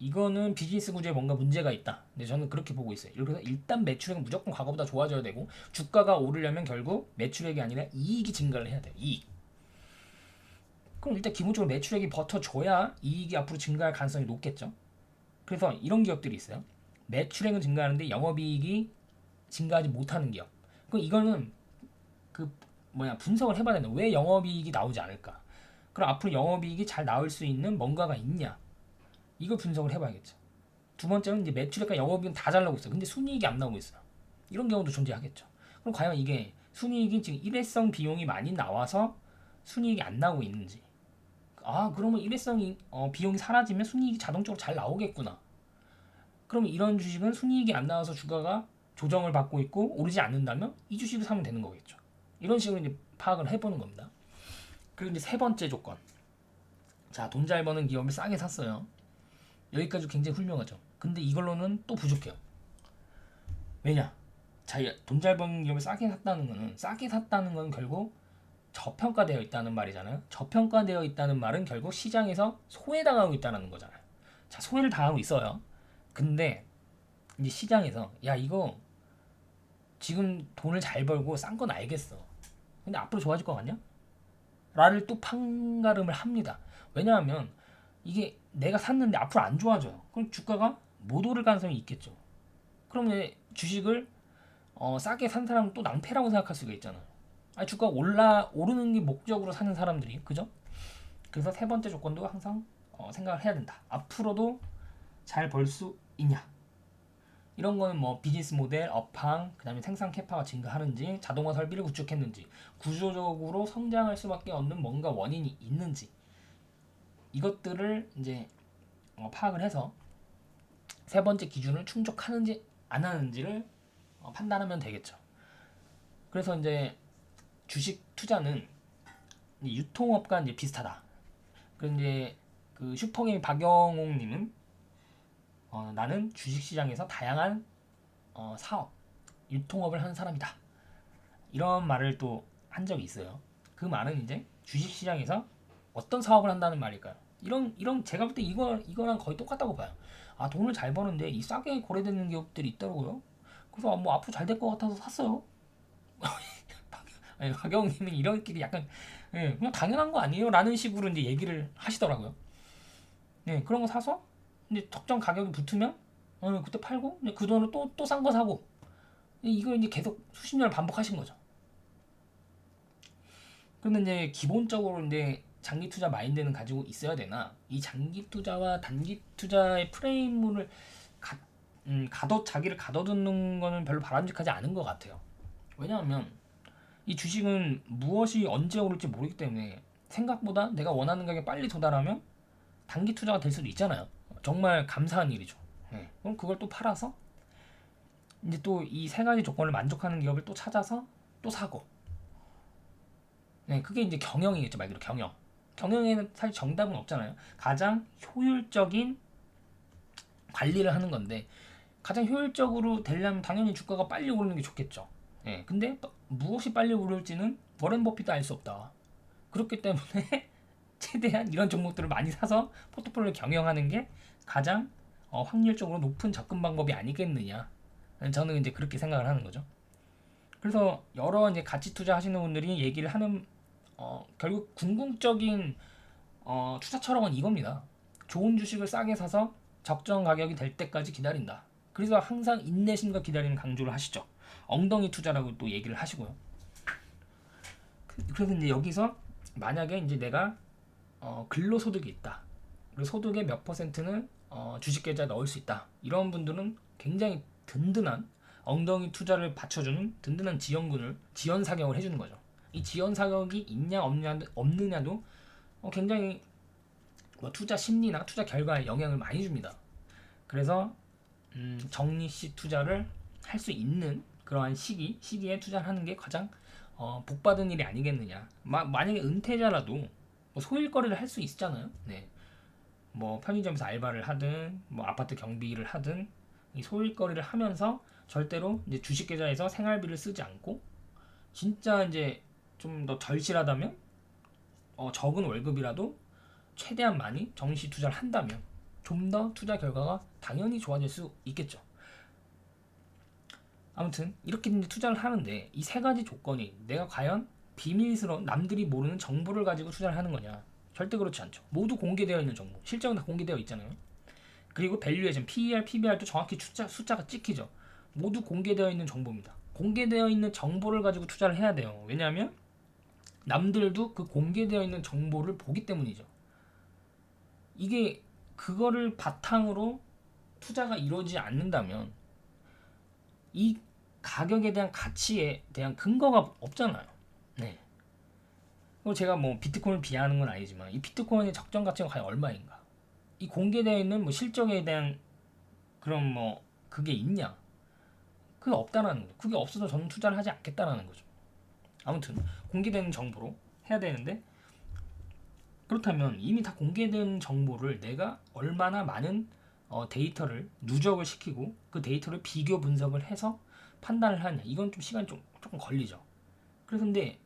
A: 이거는 비즈니스 구조에 뭔가 문제가 있다. 근데 저는 그렇게 보고 있어요. 그래서 일단 매출액은 무조건 과거보다 좋아져야 되고 주가가 오르려면 결국 매출액이 아니라 이익이 증가를 해야 돼요. 이익. 그럼 일단 기본적으로 매출액이 버텨줘야 이익이 앞으로 증가할 가능성이 높겠죠. 그래서 이런 기업들이 있어요. 매출액은 증가하는데 영업이익이 증가하지 못하는 기업. 그럼 이거는 분석을 해봐야 된다. 왜 영업이익이 나오지 않을까? 그럼 앞으로 영업이익이 잘 나올 수 있는 뭔가가 있냐? 이걸 분석을 해봐야겠죠. 두 번째는 이제 매출액과 영업이익은 다 잘 나오고 있어요. 근데 순이익이 안 나오고 있어요. 이런 경우도 존재하겠죠. 그럼 과연 이게 순이익이 지금 일회성 비용이 많이 나와서 순이익이 안 나오고 있는지. 그러면 일회성 비용이 사라지면 순이익이 자동적으로 잘 나오겠구나. 그러면 이런 주식은 순이익이 안 나와서 주가가 조정을 받고 있고 오르지 않는다면 이 주식을 사면 되는 거겠죠. 이런 식으로 이제 파악을 해보는 겁니다. 그리고 이제 세 번째 조건. 자, 돈 잘 버는 기업을 싸게 샀어요. 여기까지 굉장히 훌륭하죠. 근데 이걸로는 또 부족해요. 왜냐? 자, 돈 잘 버는 기업을 싸게 샀다는 거는 결국 저평가되어 있다는 말이잖아요. 저평가되어 있다는 말은 결국 시장에서 소외당하고 있다는 거잖아요. 자, 소외를 당하고 있어요. 근데 이제 시장에서 야 이거 지금 돈을 잘 벌고 싼 건 알겠어. 근데 앞으로 좋아질 것 같냐? 라를 또 판가름을 합니다. 왜냐하면 이게 내가 샀는데 앞으로 안 좋아져요. 그럼 주가가 못 오를 가능성이 있겠죠. 그러면 주식을 싸게 산 사람은 또 낭패라고 생각할 수가 있잖아요. 아니, 주가가 오르는 게 목적으로 사는 사람들이, 그죠? 그래서 세 번째 조건도 항상 생각을 해야 된다. 앞으로도 잘 벌 수 있냐? 이런 거는 뭐 비즈니스 모델, 업황, 그다음에 생산 캐파가 증가하는지, 자동화 설비를 구축했는지, 구조적으로 성장할 수밖에 없는 뭔가 원인이 있는지, 이것들을 이제 파악을 해서 세 번째 기준을 충족하는지 안 하는지를 판단하면 되겠죠. 그래서 이제 주식 투자는 유통업과 이제 비슷하다. 그래서 이제 그 슈퍼게임 박영옥님은 나는 주식시장에서 다양한 사업, 유통업을 하는 사람이다. 이런 말을 또 한 적이 있어요. 그 말은 이제 주식시장에서 어떤 사업을 한다는 말일까요? 이런 제가 볼 때 이거랑 거의 똑같다고 봐요. 아, 돈을 잘 버는데 이 싸게 거래되는 기업들이 있더라고요. 그래서 뭐 앞으로 잘 될 것 같아서 샀어요. 아니, 박영님은 이렇게 약간 그냥 당연한 거 아니에요? 라는 식으로 이제 얘기를 하시더라고요. 네, 그런 거 사서 이제 적정 가격이 붙으면 그때 팔고 이제 그 돈으로 또 싼 거 사고 이걸 이제 계속 수십 년을 반복하신 거죠. 근데 이제 기본적으로 이제 장기 투자 마인드는 가지고 있어야 되나 이 장기 투자와 단기 투자의 프레임을 자기를 가둬두는 거는 별로 바람직하지 않은 것 같아요. 왜냐하면 이 주식은 무엇이 언제 오를지 모르기 때문에 생각보다 내가 원하는 가격에 빨리 도달하면 단기 투자가 될 수도 있잖아요. 정말 감사한 일이죠. 네. 그럼 그걸 또 팔아서 이제 또 이 세 가지 조건을 만족하는 기업을 또 찾아서 또 사고. 네, 그게 이제 경영이겠죠. 말 그대로 경영. 경영에는 사실 정답은 없잖아요. 가장 효율적인 관리를 하는 건데 가장 효율적으로 되려면 당연히 주가가 빨리 오르는 게 좋겠죠. 예, 근데 무엇이 빨리 오를지는 워렌 버핏도 알 수 없다. 그렇기 때문에 최대한 이런 종목들을 많이 사서 포트폴리오를 경영하는 게 가장 확률적으로 높은 접근 방법이 아니겠느냐. 저는 이제 그렇게 생각을 하는 거죠. 그래서 여러 이제 가치 투자 하시는 분들이 얘기를 하는 결국 궁극적인 투자 철학은 이겁니다. 좋은 주식을 싸게 사서 적정 가격이 될 때까지 기다린다. 그래서 항상 인내심과 기다리는 강조를 하시죠. 엉덩이 투자라고 또 얘기를 하시고요. 그래서 이제 여기서 만약에 이제 내가 근로소득이 있다. 그리고 소득의 몇 퍼센트는 주식 계좌에 넣을 수 있다. 이런 분들은 굉장히 든든한 엉덩이 투자를 받쳐주는 든든한 지원 사격을 해주는 거죠. 이 지원 사격이 있냐 없느냐도 굉장히 뭐 투자 심리나 투자 결과에 영향을 많이 줍니다. 그래서 적립식 투자를 할 수 있는 그러한 시기에 투자를 하는 게 가장 복받은 일이 아니겠느냐. 만약에 은퇴자라도 뭐 소일거리를 할 수 있잖아요. 네. 뭐 편의점에서 알바를 하든 뭐 아파트 경비를 하든 이 소일거리를 하면서 절대로 이제 주식 계좌에서 생활비를 쓰지 않고 진짜 이제 좀 더 절실하다면 적은 월급이라도 최대한 많이 정시 투자를 한다면 좀 더 투자 결과가 당연히 좋아질 수 있겠죠. 아무튼 이렇게 이제 투자를 하는데 이 세 가지 조건이 내가 과연 비밀스러운 남들이 모르는 정보를 가지고 투자를 하는 거냐? 절대 그렇지 않죠. 모두 공개되어 있는 정보, 실적은 다 공개되어 있잖아요. 그리고 밸류에이션, PER, PBR도 정확히 숫자가 찍히죠. 모두 공개되어 있는 정보입니다. 공개되어 있는 정보를 가지고 투자를 해야 돼요. 왜냐하면 남들도 그 공개되어 있는 정보를 보기 때문이죠. 이게 그거를 바탕으로 투자가 이루어지지 않는다면 이 가격에 대한 가치에 대한 근거가 없잖아요. 네. 그리고 제가 뭐 비트코인을 비하하는 건 아니지만 이 비트코인의 적정 가치가 과연 얼마인가? 이 공개되어 있는 뭐 실적에 대한 그런 뭐 그게 있냐? 그게 없다라는 거죠. 그게 없어서 저는 투자를 하지 않겠다라는 거죠. 아무튼 공개되는 정보로 해야 되는데 그렇다면 이미 다 공개된 정보를 내가 얼마나 많은 데이터를 누적을 시키고 그 데이터를 비교 분석을 해서 판단을 하냐 이건 좀 시간이 조금 걸리죠. 그래서 근데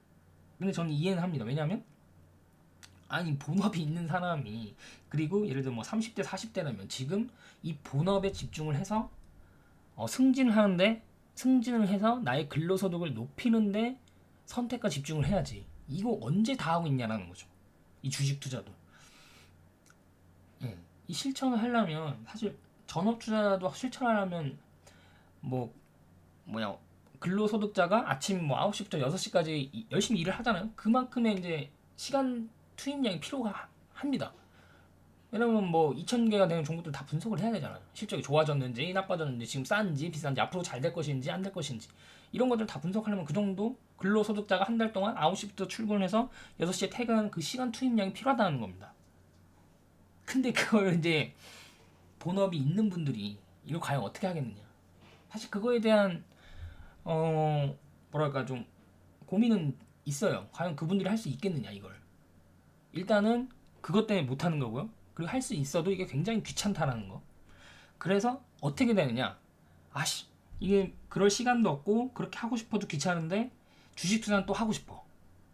A: 저는 이해는 합니다. 왜냐하면 아니 본업이 있는 사람이, 그리고 예를 들어 뭐 30대 40대라면 지금 이 본업에 집중을 해서 승진을 하는데, 승진을 해서 나의 근로소득을 높이는데 선택과 집중을 해야지. 이거 언제 다 하고 있냐라는 거죠. 이 주식 투자도. 예. 이 실천을 하려면 사실 전업 투자도 실천하려면 뭐 뭐냐, 근로소득자가 아침 뭐 9시부터 6시까지 열심히 일을 하잖아요. 그만큼의 이제 시간 투입량이 필요가 합니다. 왜냐면 뭐 2,000개가 되는 종목들 다 분석을 해야 되잖아요. 실적이 좋아졌는지 나빠졌는지, 지금 싼지 비싼지, 앞으로 잘 될 것인지 안 될 것인지, 이런 것들 다 분석하려면 그 정도 근로소득자가 한 달 동안 9시부터 출근해서 6시에 퇴근하는 그 시간 투입량이 필요하다는 겁니다. 근데 그걸 이제 본업이 있는 분들이 이걸 과연 어떻게 하겠느냐. 사실 그거에 대한 뭐랄까 좀 고민은 있어요. 과연 그분들이 할 수 있겠느냐 이걸. 일단은 그것 때문에 못 하는 거고요. 그리고 할 수 있어도 이게 굉장히 귀찮다라는 거. 그래서 어떻게 되느냐? 아씨, 이게 그럴 시간도 없고 그렇게 하고 싶어도 귀찮은데 주식 투자는 또 하고 싶어.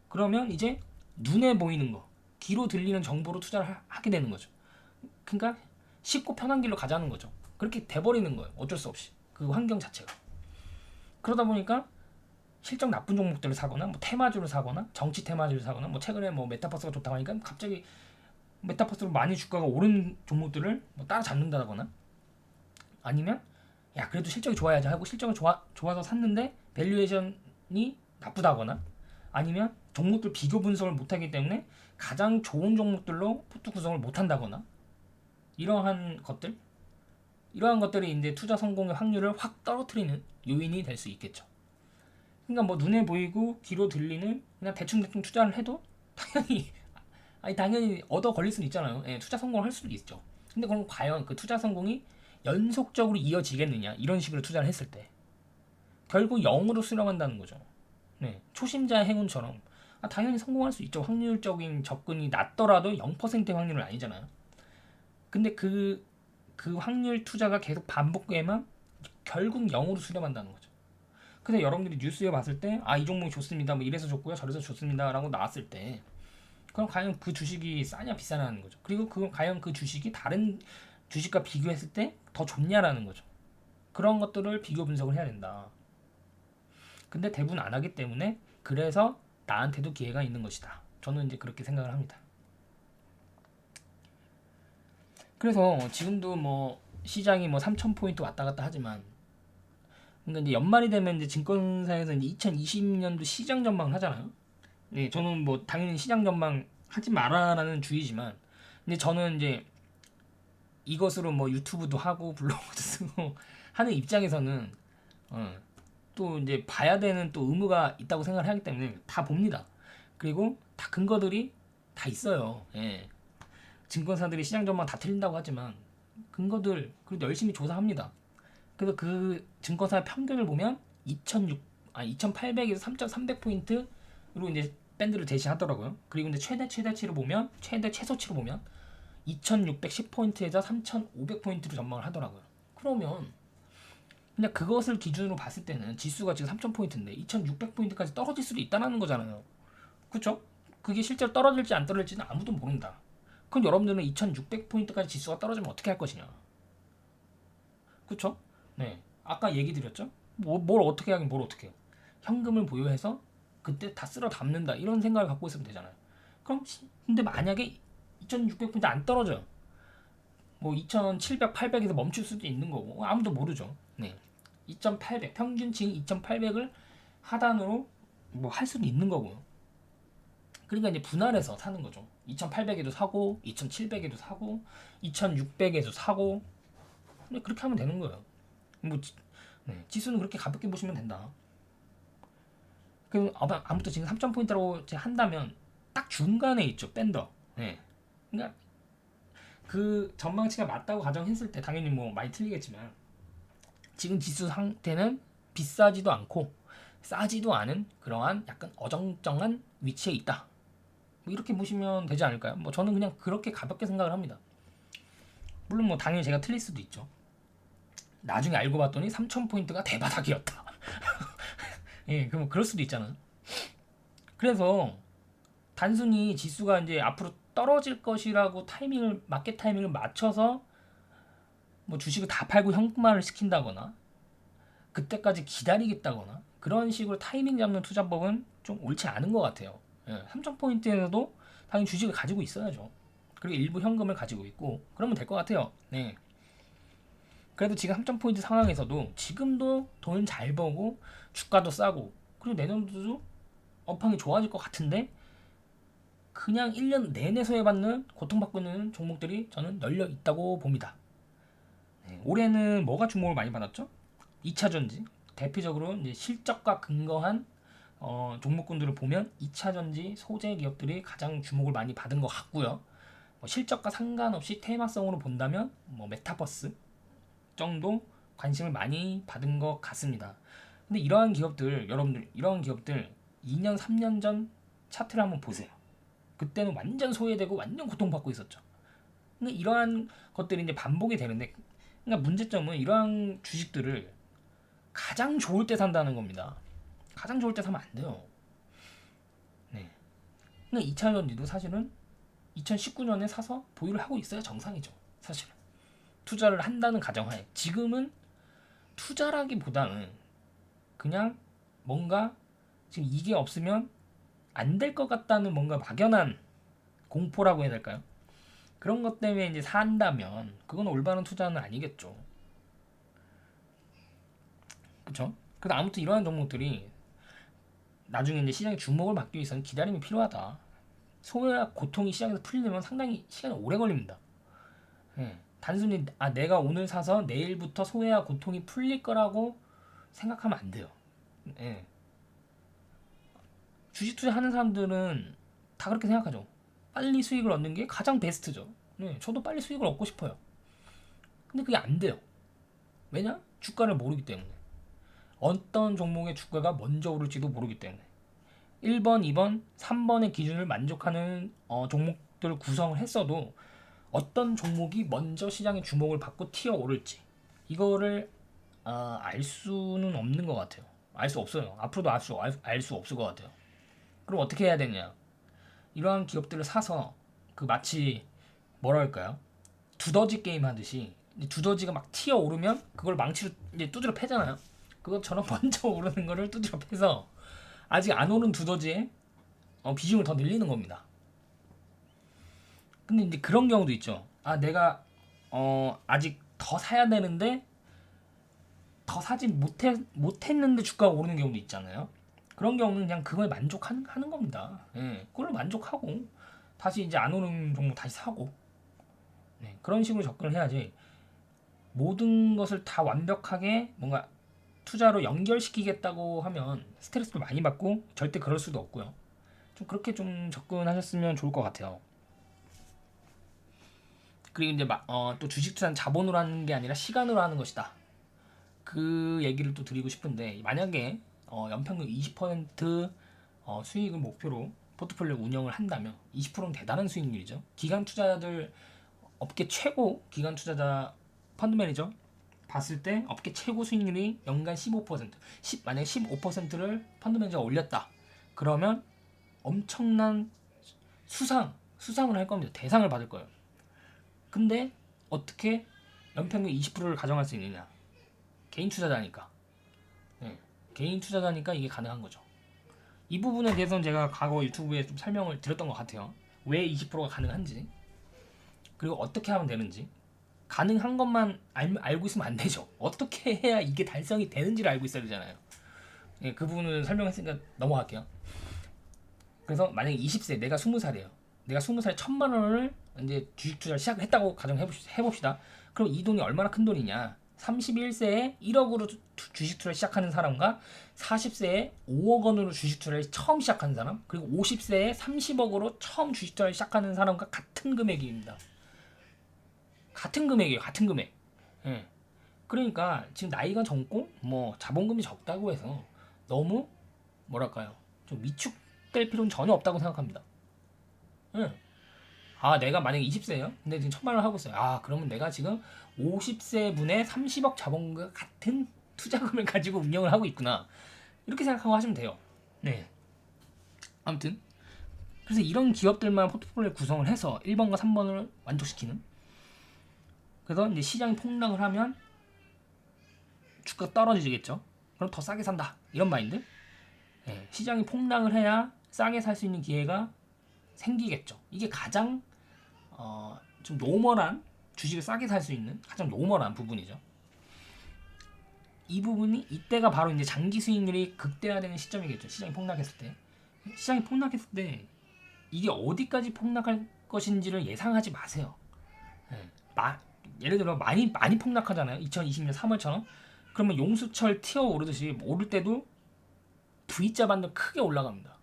A: 그러면 이제 눈에 보이는 거, 귀로 들리는 정보로 투자를 하게 되는 거죠. 그러니까 쉽고 편한 길로 가자는 거죠. 그렇게 돼버리는 거예요. 어쩔 수 없이. 그 환경 자체가. 그러다 보니까 실적 나쁜 종목들을 사거나, 뭐 테마주를 사거나, 정치 테마주를 사거나, 뭐 최근에 뭐 메타버스가 좋다고 하니까 갑자기 메타버스로 많이 주가가 오른 종목들을 뭐 따라잡는다거나, 아니면 야 그래도 실적이 좋아야지 하고 실적이 좋아서 샀는데 밸류에이션이 나쁘다거나, 아니면 종목들 비교 분석을 못하기 때문에 가장 좋은 종목들로 포트 구성을 못한다거나, 이러한 것들, 이러한 것들이 이제 투자 성공의 확률을 확 떨어뜨리는 요인이 될 수 있겠죠. 그러니까 뭐 눈에 보이고 귀로 들리는 그냥 대충 투자를 해도 당연히 얻어 걸릴 수는 있잖아요. 예, 투자 성공할 수도 있죠. 근데 그럼 과연 그 투자 성공이 연속적으로 이어지겠느냐, 이런 식으로 투자를 했을 때 결국 0으로 수렴한다는 거죠. 네, 초심자의 행운처럼 당연히 성공할 수 있죠. 확률적인 접근이 낮더라도 0%의 확률은 아니잖아요. 근데 그 확률 투자가 계속 반복되면 결국 0으로 수렴한다는 거죠. 근데 여러분들이 뉴스에 봤을 때 이 종목이 좋습니다, 뭐 이래서 좋고요 저래서 좋습니다 라고 나왔을 때, 그럼 과연 그 주식이 싸냐 비싸냐는 거죠. 그리고 과연 그 주식이 다른 주식과 비교했을 때 더 좋냐라는 거죠. 그런 것들을 비교 분석을 해야 된다. 근데 대부분 안 하기 때문에, 그래서 나한테도 기회가 있는 것이다. 저는 이제 그렇게 생각을 합니다. 그래서 지금도 뭐 시장이 뭐 3,000포인트 왔다 갔다 하지만, 그러니까 이제 연말이 되면 이제 증권사에서 이제 2020년도 시장 전망을 하잖아요. 네, 저는 뭐 당연히 시장 전망 하지 마라라는 주의지만, 근데 저는 이제 이것으로 뭐 유튜브도 하고 블로그도 쓰고 하는 입장에서는 또 이제 봐야 되는 또 의무가 있다고 생각을 하기 때문에 다 봅니다. 그리고 다 근거들이 다 있어요. 예. 증권사들이 시장 전망 다 틀린다고 하지만 근거들 그래도 열심히 조사합니다. 그래서 그 증권사 평균을 보면 2,800에서 3,300포인트로 이제 밴드를 제시하더라고요. 그리고 이제 최대치를 보면, 최대 최소치로 보면 2,610포인트에서 3,500포인트로 전망을 하더라고요. 그러면 그냥 그것을 기준으로 봤을 때는 지수가 지금 3,000포인트인데 2,600포인트까지 떨어질 수도 있다는 거잖아요. 그쵸? 그게 실제로 떨어질지 안 떨어질지는 아무도 모른다. 그럼 여러분들은 2,600포인트까지 지수가 떨어지면 어떻게 할 것이냐? 그쵸? 네. 아까 얘기 드렸죠? 뭘 어떻게 하긴 뭘 어떻게 해요. 현금을 보유해서 그때 다 쓸어 담는다, 이런 생각을 갖고 있으면 되잖아요. 그럼 근데 만약에 2,600포인트 안 떨어져요. 뭐 2,700, 800에서 멈출 수도 있는 거고 아무도 모르죠. 네. 2,800 평균치인 2,800을 하단으로 뭐 할 수도 있는 거고요. 그러니까 이제 분할해서 사는 거죠. 2,800에도 사고, 2,700에도 사고, 2,600에도 사고, 그렇게 하면 되는 거예요. 뭐 네. 지수는 그렇게 가볍게 보시면 된다. 그럼 아무튼 지금 3,000포인트라고 한다면 딱 중간에 있죠. 밴더. 네. 그러니까 그 전망치가 맞다고 가정했을 때 당연히 뭐 많이 틀리겠지만, 지금 지수 상태는 비싸지도 않고 싸지도 않은 그러한 약간 어정쩡한 위치에 있다. 뭐 이렇게 보시면 되지 않을까요? 뭐 저는 그냥 그렇게 가볍게 생각을 합니다. 물론 뭐 당연히 제가 틀릴 수도 있죠. 나중에 알고 봤더니 3,000포인트가 대바닥이었다. 예, 그럼 그럴 수도 있잖아요. 그래서 단순히 지수가 이제 앞으로 떨어질 것이라고 마켓 타이밍을 맞춰서 뭐 주식을 다 팔고 현금화를 시킨다거나 그때까지 기다리겠다거나 그런 식으로 타이밍 잡는 투자법은 좀 옳지 않은 것 같아요. 3,000포인트에서도 당연히 주식을 가지고 있어야죠. 그리고 일부 현금을 가지고 있고 그러면 될 것 같아요. 네. 그래도 지금 3,000포인트 상황에서도 지금도 돈 잘 벌고 주가도 싸고 그리고 내년도도 업황이 좋아질 것 같은데 그냥 1년 내내 소외받는 고통받고 있는 종목들이 저는 널려 있다고 봅니다. 네. 올해는 뭐가 주목을 많이 받았죠? 2차전지 대표적으로 이제 실적과 근거한 종목군들을 보면 2차전지 소재 기업들이 가장 주목을 많이 받은 것 같고요. 실적과 상관없이 테마성으로 본다면 메타버스 정도 관심을 많이 받은 것 같습니다. 근데 이러한 기업들 여러분들 이러한 기업들 2년 3년 전 차트를 한번 보세요. 그때는 완전 소외되고 완전 고통받고 있었죠. 근데 이러한 것들이 이제 반복이 되는데 그러니까 문제점은 이러한 주식들을 가장 좋을 때 산다는 겁니다. 가장 좋을 때 사면 안 돼요. 네. 그러니까 2차전지도 사실은 2019년에 사서 보유를 하고 있어야 정상이죠. 사실은. 투자를 한다는 가정하에. 지금은 투자라기보다는 그냥 뭔가 지금 이게 없으면 안 될 것 같다는 뭔가 막연한 공포라고 해야 될까요? 그런 것 때문에 이제 산다면 그건 올바른 투자는 아니겠죠. 그쵸? 그래서 아무튼 이러한 종목들이 나중에 이제 시장에 주목을 받기 위해서는 기다림이 필요하다. 소외와 고통이 시장에서 풀리려면 상당히 시간이 오래 걸립니다. 단순히 내가 오늘 사서 내일부터 소외와 고통이 풀릴 거라고 생각하면 안 돼요. 주식 투자하는 사람들은 다 그렇게 생각하죠. 빨리 수익을 얻는 게 가장 베스트죠. 저도 빨리 수익을 얻고 싶어요. 근데 그게 안 돼요. 왜냐? 주가를 모르기 때문에. 어떤 종목의 주가가 먼저 오를지도 모르기 때문에 1번, 2번, 3번의 기준을 만족하는 종목들을 구성을 했어도 어떤 종목이 먼저 시장의 주목을 받고 튀어 오를지 이거를 알 수는 없는 것 같아요. 알 수 없어요. 앞으로도 알 수 없을 것 같아요. 그럼 어떻게 해야 되냐? 이러한 기업들을 사서 마치 뭐랄까요? 두더지 게임 하듯이 두더지가 막 튀어 오르면 그걸 망치로 이제 두드려 패잖아요. 그것처럼 먼저 오르는 거를 두드려 패서 아직 안 오른 두더지의 비중을 더 늘리는 겁니다. 근데 이제 그런 경우도 있죠. 내가 아직 더 사야 되는데 더 사지 못했는데 주가가 오르는 경우도 있잖아요. 그런 경우는 그냥 그거에 만족하는 겁니다. 그걸로 만족하고 다시 이제 안 오른 종목 다시 사고 그런 식으로 접근을 해야지 모든 것을 다 완벽하게 뭔가 투자로 연결시키겠다고 하면 스트레스를 많이 받고 절대 그럴 수도 없고요. 좀 그렇게 좀 접근하셨으면 좋을 것 같아요. 그리고 이제 또 주식 투자는 자본으로 하는 게 아니라 시간으로 하는 것이다. 그 얘기를 또 드리고 싶은데 만약에 연평균 20% 수익을 목표로 포트폴리오 운영을 한다면 20%는 대단한 수익률이죠. 기관 투자자들 업계 최고 기관 투자자 펀드 매니저 봤을 때 업계 최고 수익률이 연간 15%. 만약에 15%를 펀드 매니저가 올렸다. 그러면 엄청난 수상을 할 겁니다. 대상을 받을 거예요. 근데 어떻게 연평균 20%를 가정할 수 있느냐? 개인 투자자니까. 개인 투자자니까 이게 가능한 거죠. 이 부분에 대해서는 제가 과거 유튜브에 좀 설명을 드렸던 것 같아요. 왜 20%가 가능한지, 그리고 어떻게 하면 되는지. 가능한 것만 알고 있으면 안 되죠. 어떻게 해야 이게 달성이 되는지를 알고 있어야 되잖아요. 그 부분은 설명했으니까 넘어갈게요. 그래서 만약에 20세, 내가 20살이에요. 내가 20살에 1,000만 원을 이제 주식 투자를 시작을 했다고 가정해봅시다. 그럼 이 돈이 얼마나 큰 돈이냐? 31세에 1억으로 주식 투자를 시작하는 사람과 40세에 5억 원으로 주식 투자를 처음 시작하는 사람, 그리고 50세에 30억으로 처음 주식 투자를 시작하는 사람과 같은 금액입니다. 같은 금액이에요. 같은 금액. 그러니까 지금 나이가 젊고 자본금이 적다고 해서 너무 뭐랄까요? 좀 위축될 필요는 전혀 없다고 생각합니다. 내가 만약에 20세예요. 근데 지금 1,000만 원 하고 있어요. 그러면 내가 지금 50세 분의 30억 자본금과 같은 투자금을 가지고 운영을 하고 있구나. 이렇게 생각하고 하시면 돼요. 아무튼 그래서 이런 기업들만 포트폴리오 구성을 해서 1번과 3번을 만족시키는. 그래서 이제 시장이 폭락을 하면 주가 떨어지겠죠. 그럼 더 싸게 산다. 이런 마인드. 예, 시장이 폭락을 해야 싸게 살 수 있는 기회가 생기겠죠. 이게 가장 좀 노멀한, 주식을 싸게 살 수 있는 가장 노멀한 부분이죠. 이 부분이, 이때가 바로 이제 장기 수익률이 극대화되는 시점이겠죠. 시장이 폭락했을 때. 시장이 폭락했을 때 이게 어디까지 폭락할 것인지를 예상하지 마세요. 예, 예를 들어 많이 폭락하잖아요. 2020년 3월처럼. 그러면 용수철 튀어 오르듯이 오를 때도 V자 반도 크게 올라갑니다.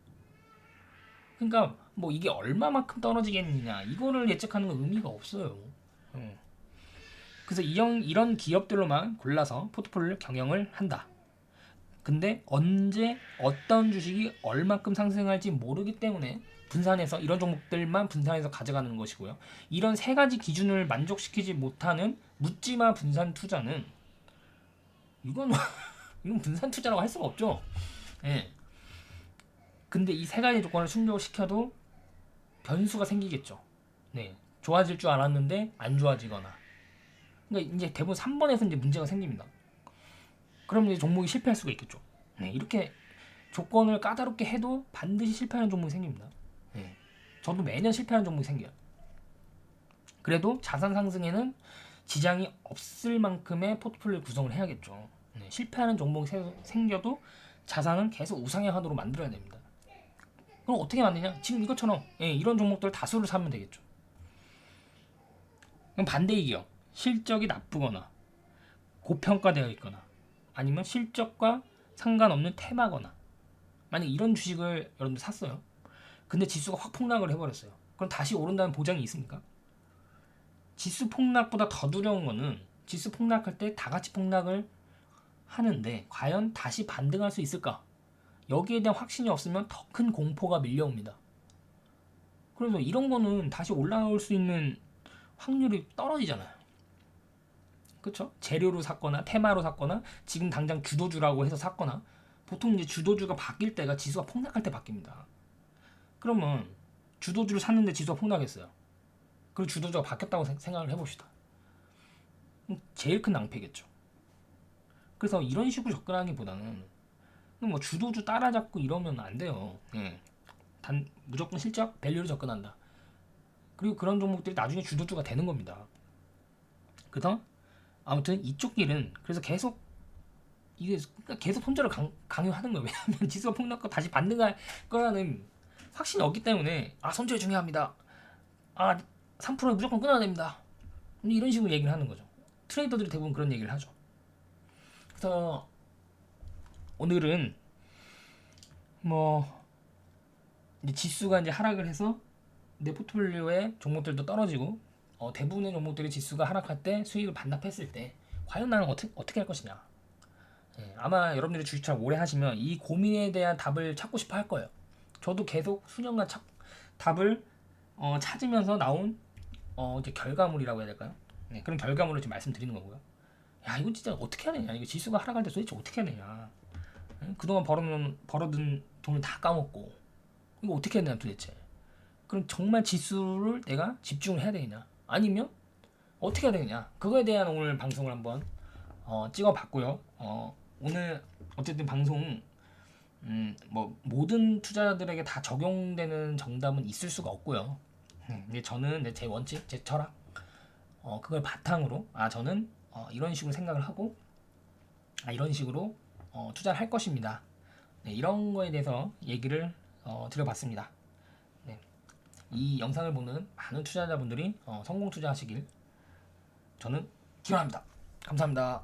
A: 그러니까 뭐 이게 얼마만큼 떨어지겠느냐, 이거를 예측하는 건 의미가 없어요. 그래서 이런 기업들로만 골라서 포트폴리오를 경영을 한다. 근데 언제 어떤 주식이 얼마큼 상승할지 모르기 때문에 분산해서 이런 종목들만 분산해서 가져가는 것이고요. 이런 세 가지 기준을 만족시키지 못하는 묻지마 분산 투자는 이건 분산 투자라고 할 수가 없죠. 예. 근데 이 세 가지 조건을 충족시켜도 변수가 생기겠죠. 네. 좋아질 줄 알았는데 안 좋아지거나. 그러니까 이제 대부분 3번에서 이제 문제가 생깁니다. 그럼 이제 종목이 실패할 수가 있겠죠. 네. 이렇게 조건을 까다롭게 해도 반드시 실패하는 종목이 생깁니다. 네. 저도 매년 실패하는 종목이 생겨요. 그래도 자산 상승에는 지장이 없을 만큼의 포트폴리오 구성을 해야겠죠. 네. 실패하는 종목이 생겨도 자산은 계속 우상향 하도록 만들어야 됩니다. 그럼 어떻게 만드냐? 지금 이것처럼 이런 종목들 다수를 사면 되겠죠. 그럼 반대이기요. 실적이 나쁘거나 고평가되어 있거나 아니면 실적과 상관없는 테마거나, 만약 이런 주식을 여러분들 샀어요. 근데 지수가 확 폭락을 해버렸어요. 그럼 다시 오른다는 보장이 있습니까? 지수 폭락보다 더 두려운 거는 지수 폭락할 때 다 같이 폭락을 하는데 과연 다시 반등할 수 있을까? 여기에 대한 확신이 없으면 더 큰 공포가 밀려옵니다. 그래서 이런 거는 다시 올라올 수 있는 확률이 떨어지잖아요. 그렇죠? 재료로 샀거나 테마로 샀거나 지금 당장 주도주라고 해서 샀거나, 보통 이제 주도주가 바뀔 때가 지수가 폭락할 때 바뀝니다. 그러면 주도주를 샀는데 지수가 폭락했어요. 그리고 주도주가 바뀌었다고 생각을 해봅시다. 제일 큰 낭패겠죠. 그래서 이런 식으로 접근하기보다는 뭐 주도주 따라잡고 이러면 안 돼요. 무조건 실적, 밸류로 접근한다. 그리고 그런 종목들이 나중에 주도주가 되는 겁니다. 그래서 아무튼 이쪽 길은, 그래서 계속 손절을 강요하는 거예요. 왜냐하면 지수가 폭락하고 다시 반등할 거라는 확신이 없기 때문에 손절이 중요합니다. 3%에 무조건 끊어야 됩니다. 이런 식으로 얘기를 하는 거죠. 트레이더들이 대부분 그런 얘기를 하죠. 그래서 오늘은 이제 지수가 이제 하락을 해서 내 포트폴리오의 종목들도 떨어지고, 대부분의 종목들이 지수가 하락할 때 수익을 반납했을 때 과연 나는 어떻게 할 것이냐. 아마 여러분들이 주식 투자 오래 하시면 이 고민에 대한 답을 찾고 싶어 할 거예요. 저도 계속 수년간 답을 찾으면서 나온 이제 결과물이라고 해야 될까요? 그런 결과물을 지금 말씀드리는 거고요. 야, 이거 진짜 어떻게 해야 되냐? 이거 지수가 하락할 때 도대체 어떻게 해야 되냐? 그동안 벌어둔 돈을 다 까먹고 이거 어떻게 해야 되냐 도대체? 그럼 정말 지수를 내가 집중을 해야 되느냐? 아니면 어떻게 해야 되느냐? 그거에 대한 오늘 방송을 한번 찍어봤고요. 오늘 어쨌든 방송 모든 투자자들에게 다 적용되는 정답은 있을 수가 없고요. 근데 저는 제 원칙, 제 철학, 그걸 바탕으로 저는 이런 식으로 생각을 하고 이런 식으로 투자를 할 것입니다. 이런 거에 대해서 얘기를 드려봤습니다. 이 영상을 보는 많은 투자자분들이 성공 투자하시길 저는 기원합니다. 감사합니다.